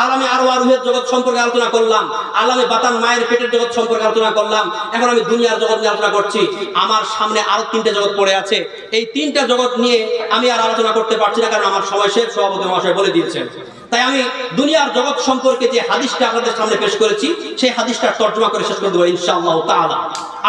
আলামে আরওয়াহ রূহের জগৎ সম্পর্কে আলোচনা করলাম, আলামে বাতান মায়ের পেটের জগৎ সম্পর্কে আলোচনা করলাম, এখন আমি দুনিয়ার জগৎ নিয়ে আলোচনা করছি। আমার সামনে আরো 3টে জগৎ পড়ে আছে, এই 3টা জগৎ নিয়ে আমি আর আলোচনা করতে পারছি না, কারণ আমার সময় শেষ, সভাপতি মহাশয় বলে দিয়েছেন। তাই আমি দুনিয়ার জগৎ সম্পর্কে যে হাদিসটা আপনাদের সামনে পেশ করেছি, সেই হাদিসটা তর্জমা করে শেষ করে দেবো ইনশাআল্লাহ তাআলা।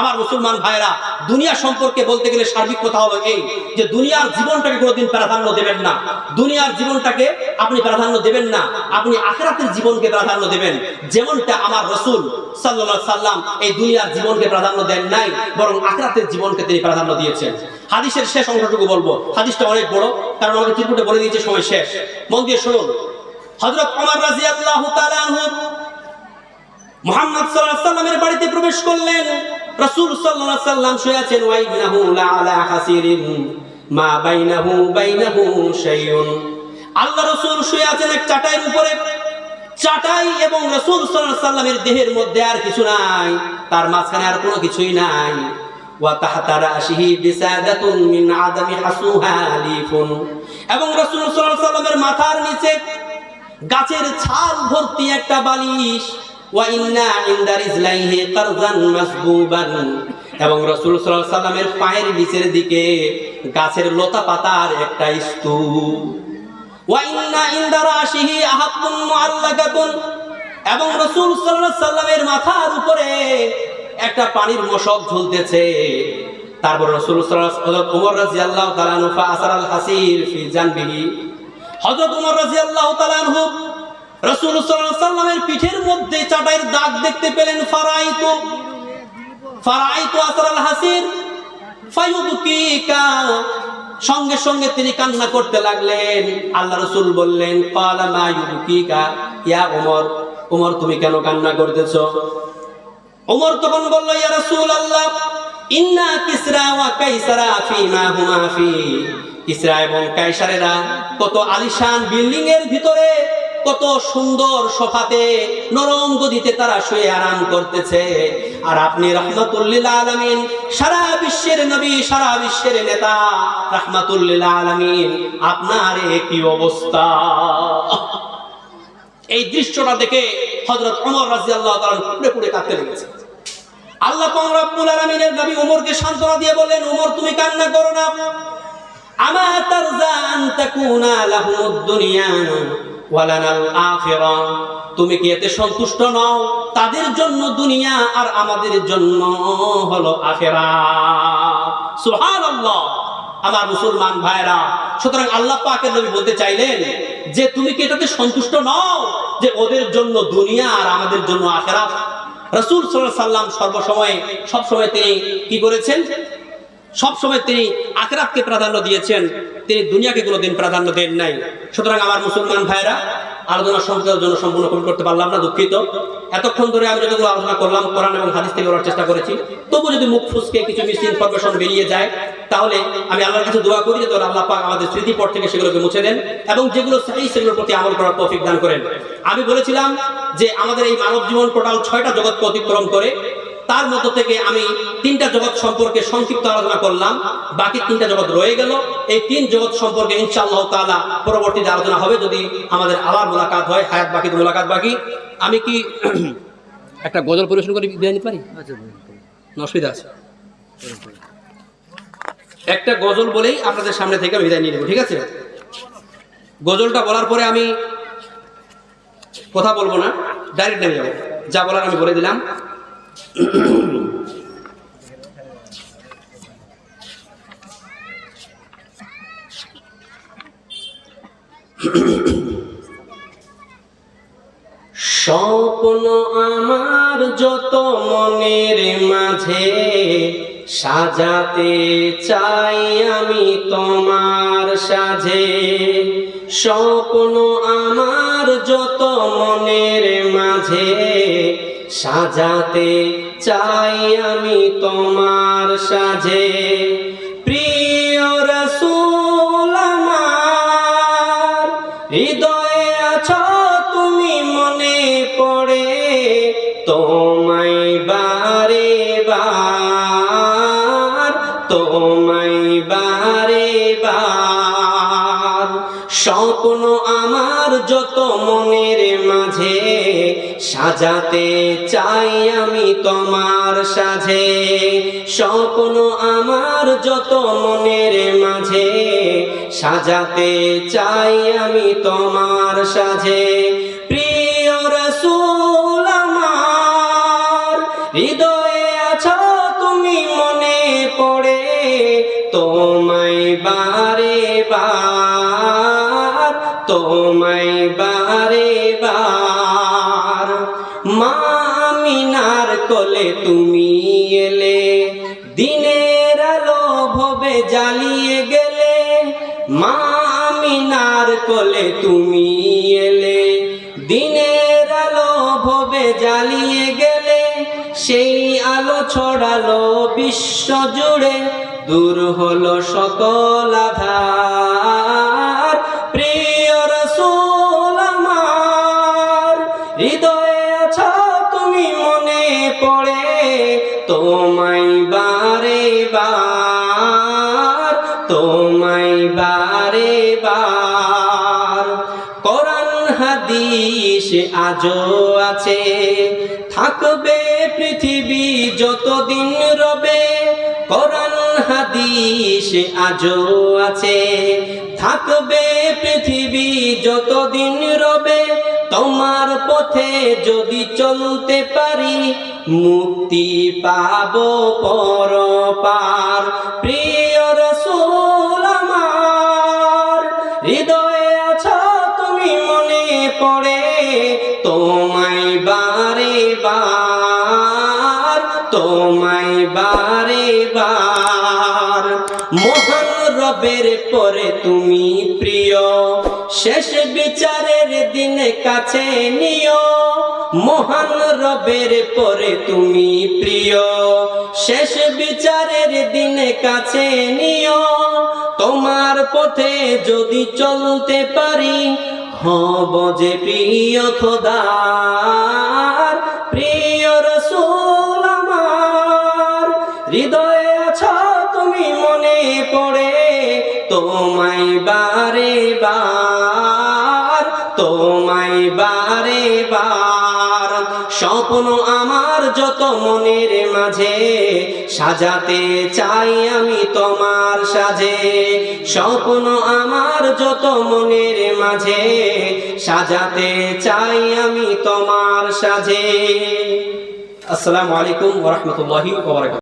আমার মুসলমান ভাইরা, দুনিয়া সম্পর্কে বলতে গেলে সার্বিক কথা হলো এই, যে দুনিয়ার জীবনটাকে কোনোদিন প্রাধান্য দেবেন না। দুনিয়ার জীবনটাকে আপনি প্রাধান্য দেবেন না, আপনি আখিরাতের জীবনকে প্রাধান্য দেবেন। যেমনটা আমার রাসূল সাল্লাল্লাহু আলাইহি সাল্লাম এই দুনিয়ার জীবনকে প্রাধান্য দেন নাই, বরং আখিরাতের জীবনকে তিনি প্রাধান্য দিয়েছেন। হাদিসের শেষ অংশটুকু বলবো, হাদিসটা অনেক বড়, কারণ আমাকে চিরকুটে বলে দিয়েছে, সময় শেষ। মন দিয়ে শুনুন। হযরত ওমর রাদিয়াল্লাহু তাআলা আনহু মুহাম্মদ সাল্লাল্লাহু আলাইহি সাল্লামের বাড়িতে প্রবেশ করলেন। রাসূল সাল্লাল্লাহু আলাইহি সাল্লাম শুয়ে আছেন, ওয়া ইন্নাহু লাআলা হাসিরিন মা বাইনাহু শাইউন। আল্লাহ রাসূল শুয়ে আছেন এক চাটাইয়ের উপরে, চাটাই এবং রাসূল সাল্লাল্লাহু আলাইহি সাল্লামের দেহের মধ্যে আর কিছু নাই, তার মাঝখানে আর কোনো কিছুই নাই। ওয়া তাহতা রাশিহি বিসাদাতুন মিন আদামি হাসুহা লিফুন, এবং রাসূল সাল্লাল্লাহু আলাইহি সাল্লামের মাথার নিচে গাছের ছাল ভর্তি একটা বালিশ। ওয়া ইন্না ইনদা রিজলাইহি কারজান মাসবুবান, এবং রাসূল সাল্লাল্লাহু আলাইহি সাল্লামের পায়ের নিচের দিকে গাছের লতা পাতার একটা স্তূপ। ওয়া ইন্না ইনদা রাশিহি আহাতুন মুআল্লাকাতুন, এবং রাসূল সাল্লাল্লাহু আলাইহি সাল্লামের মাথার উপরে একটা পানির মশক ঝুলতেছে। তারপর রাসূল সাল্লাল্লাহু আলাইহি ওয়াসাল্লাম ওমর রাদিয়াল্লাহু তাআলা আনহু ফাআসারাল হাসির ফি জানবিহি, হযরত ওমর রাদিয়াল্লাহু তাআলা আনহু রাসূল সাল্লাল্লাহু আলাইহি সাল্লামের পিঠের মধ্যে চাটাইয়ের দাগ দেখতে পেলেন। ফারাইতু আসারাল হাসির ফায়ুবকিকা, সঙ্গে সঙ্গে তিনি কান্না করতে লাগলেন। আল্লাহ রাসূল বললেন, ক্বালা মা ইউবকিকা ইয়া ওমর, ওমর তুমি কেন কান্না করতেছো? ওমর তখন বলল, ইয়া রাসূলুল্লাহ ইন্না কিসরা ওয়া কাইসারা ফীমা হুমা ফী, কিসরা এবং কায়সারেরা কত আলিশান বিল্ডিং এর ভিতরে, কত সুন্দর সোফাতে, নরম গদিতে তারা শুয়ে আরাম করতেছে, আর আপনি রাহমাতুল লিল আলামিন, সারা বিশ্বের নবী, সারা বিশ্বের নেতা, রাহমাতুল লিল আলামিন, আপনার কি অবস্থা? এই দৃশ্যটা দেখে হযরত ওমর রাদিয়াল্লাহু তাআলা পুড়ে পুড়ে কাঁদতে লেগেছে। আল্লাহ পাক রব্বুল আলামিনের নবী ওমরকে সান্ত্বনা দিয়ে বললেন, ওমর তুমি কান্না করো না। আমা তারজা আন তাকুনা লাহুমুদ দুনিয়া ওয়া লানাল আখিরা, তুমি কি এতে সন্তুষ্ট নও? তাদের জন্য দুনিয়া আর আমাদের জন্য হলো আখিরাত। সুবহানাল্লাহ। আমার মুসলমান ভাইরা, সুতরাং আল্লাহ পাকের নবী বলতে চাইলেন যে তুমি কি এটাতে সন্তুষ্ট নও যে ওদের জন্য দুনিয়া আর আমাদের জন্য আখিরাত? রাসূল সাল্লাল্লাহু আলাইহি সাল্লাম সবসময় তিনি কি করেছেন? সবসময় তিনি আখিরাতকে প্রাধান্য দিয়েছেন, তিনি দুনিয়াকে কোনোদিন প্রাধান্য দেন নাই। সুতরাং আমার মুসলমান ভাইরা, আলোচনা সম্পূর্ণের জন্য সম্পূর্ণ কবুল করতে পারলাম না, দুঃখিত। এতক্ষণ ধরে আমি যতগুলো আলোচনা করলাম কোরআন এবং হাদিস থেকে বলার চেষ্টা করেছি, তবু যদি মুখ ফুসকে কিছু মিস ইনফরমেশন বেরিয়ে যায় তাহলে আমি আল্লাহর কাছে দোয়া করি যাতে আল্লাহ পাক আমাদের স্মৃতিপট থেকে সেগুলোকে মুছে দেন এবং যেগুলো সহিহ সেগুলোর প্রতি আমল করার তৌফিক দান করেন। আমি বলেছিলাম যে আমাদের এই মানব জীবন টোটাল 6টা জগৎকে অতিক্রম করে, তার মধ্য থেকে আমি 3টা জগৎ সম্পর্কে সংক্ষিপ্ত আলোচনা করলাম, বাকি 3টা জগৎ রয়ে গেল। এই 3 জগৎ সম্পর্কে ইনশাআল্লাহ তাআলা পরবর্তীতে আলোচনা হবে যদি আমাদের আবার মোলাকাত হয়, হায়াত বাকি তো মোলাকাত বাকি। আমি কি একটা গজল পরিবেশন করে বিদায় নিতে পারি? অসুবিধা আছে? একটা গজল বলেই আপনাদের সামনে থেকে আমি বিদায় নিয়ে নেব, ঠিক আছে? গজলটা বলার পরে আমি কথা বলবো না, ডাইরেক্ট নেমে যাবো, যা বলার আমি বলে দিলাম। স্বপ্ন আমার যত মনের মাঝে সাজাতে চাই আমি তোমার সাজে, স্বপ্ন আমার যত মনের মাঝে সাজাতে চাই আমি তোমার সাজে। প্রিয় রাসূল আমার হৃদয়ে আছো তুমি, মনে পড়ে তোমায় বারে বার, তোমায় বারে বার। স্বপ্ন আমার যত মনের মাঝে সাজাতে চাই আমি তোমার সাজে, স্বপ্ন আমার যত মনের মাঝে সাজাতে চাই আমি তোমার সাজে। প্রিয় রাসূল আমার হৃদয়ে আছো তুমি, মনে পড়ে তোমায় বারে বার, তোমায় বারে বার। মা আমিনার কোলে তুমি এলে, দিনের আলো ভবে জ্বালিয়ে গেলে। মা আমিনার কোলে তুমি এলে, দিনের আলো ভবে জ্বালিয়ে গেলে। সেই আলো ছড়ালো বিশ্ব জুড়ে, দূর হলো সকল আধার। প্রিয় রাসূল আমার হৃদয়ে আছো তুমি, মনে পড়ে তোমায় বারে বার, তোমায় বারে বার। কোরআন হাদিস আজও আছে, থাকবে পৃথিবী যতদিন রবে। কোরআন হাদিস আজও আছে, থাকবে পৃথিবী যতদিন রবে। তোমার পথে যদি চলতে পারি, মুক্তি পাবো পরপার। প্রিয় রাসূল আমার হৃদয়ে আছো তুমি, মনে পড়ে তোমায় বারে বার, তোমায় বারে বার। মহান রবের পরে তুমি প্রিয়, শেষ বিচারের দিনে কাছে নিও। মহান রবের পরে তুমি প্রিয়, শেষ বিচারের দিনে কাছে নিও। তোমার পথে যদি চলতে পারি, হব যে প্রিয় খোদার। প্রিয় রাসূল আমার হৃদয়ে আছো তুমি, মনে পড়ে তোমায় বারে বার, তোমায় বারে বার। স্বপ্ন আমার যত মনের মাঝে সাজাতে চাই আমি তোমার সাজে, স্বপ্ন আমার যত মনের মাঝে সাজাতে চাই আমি তোমার সাজে। আসসালামু আলাইকুম ওয়া রাহমাতুল্লাহি ওয়া বারাকাতুহু।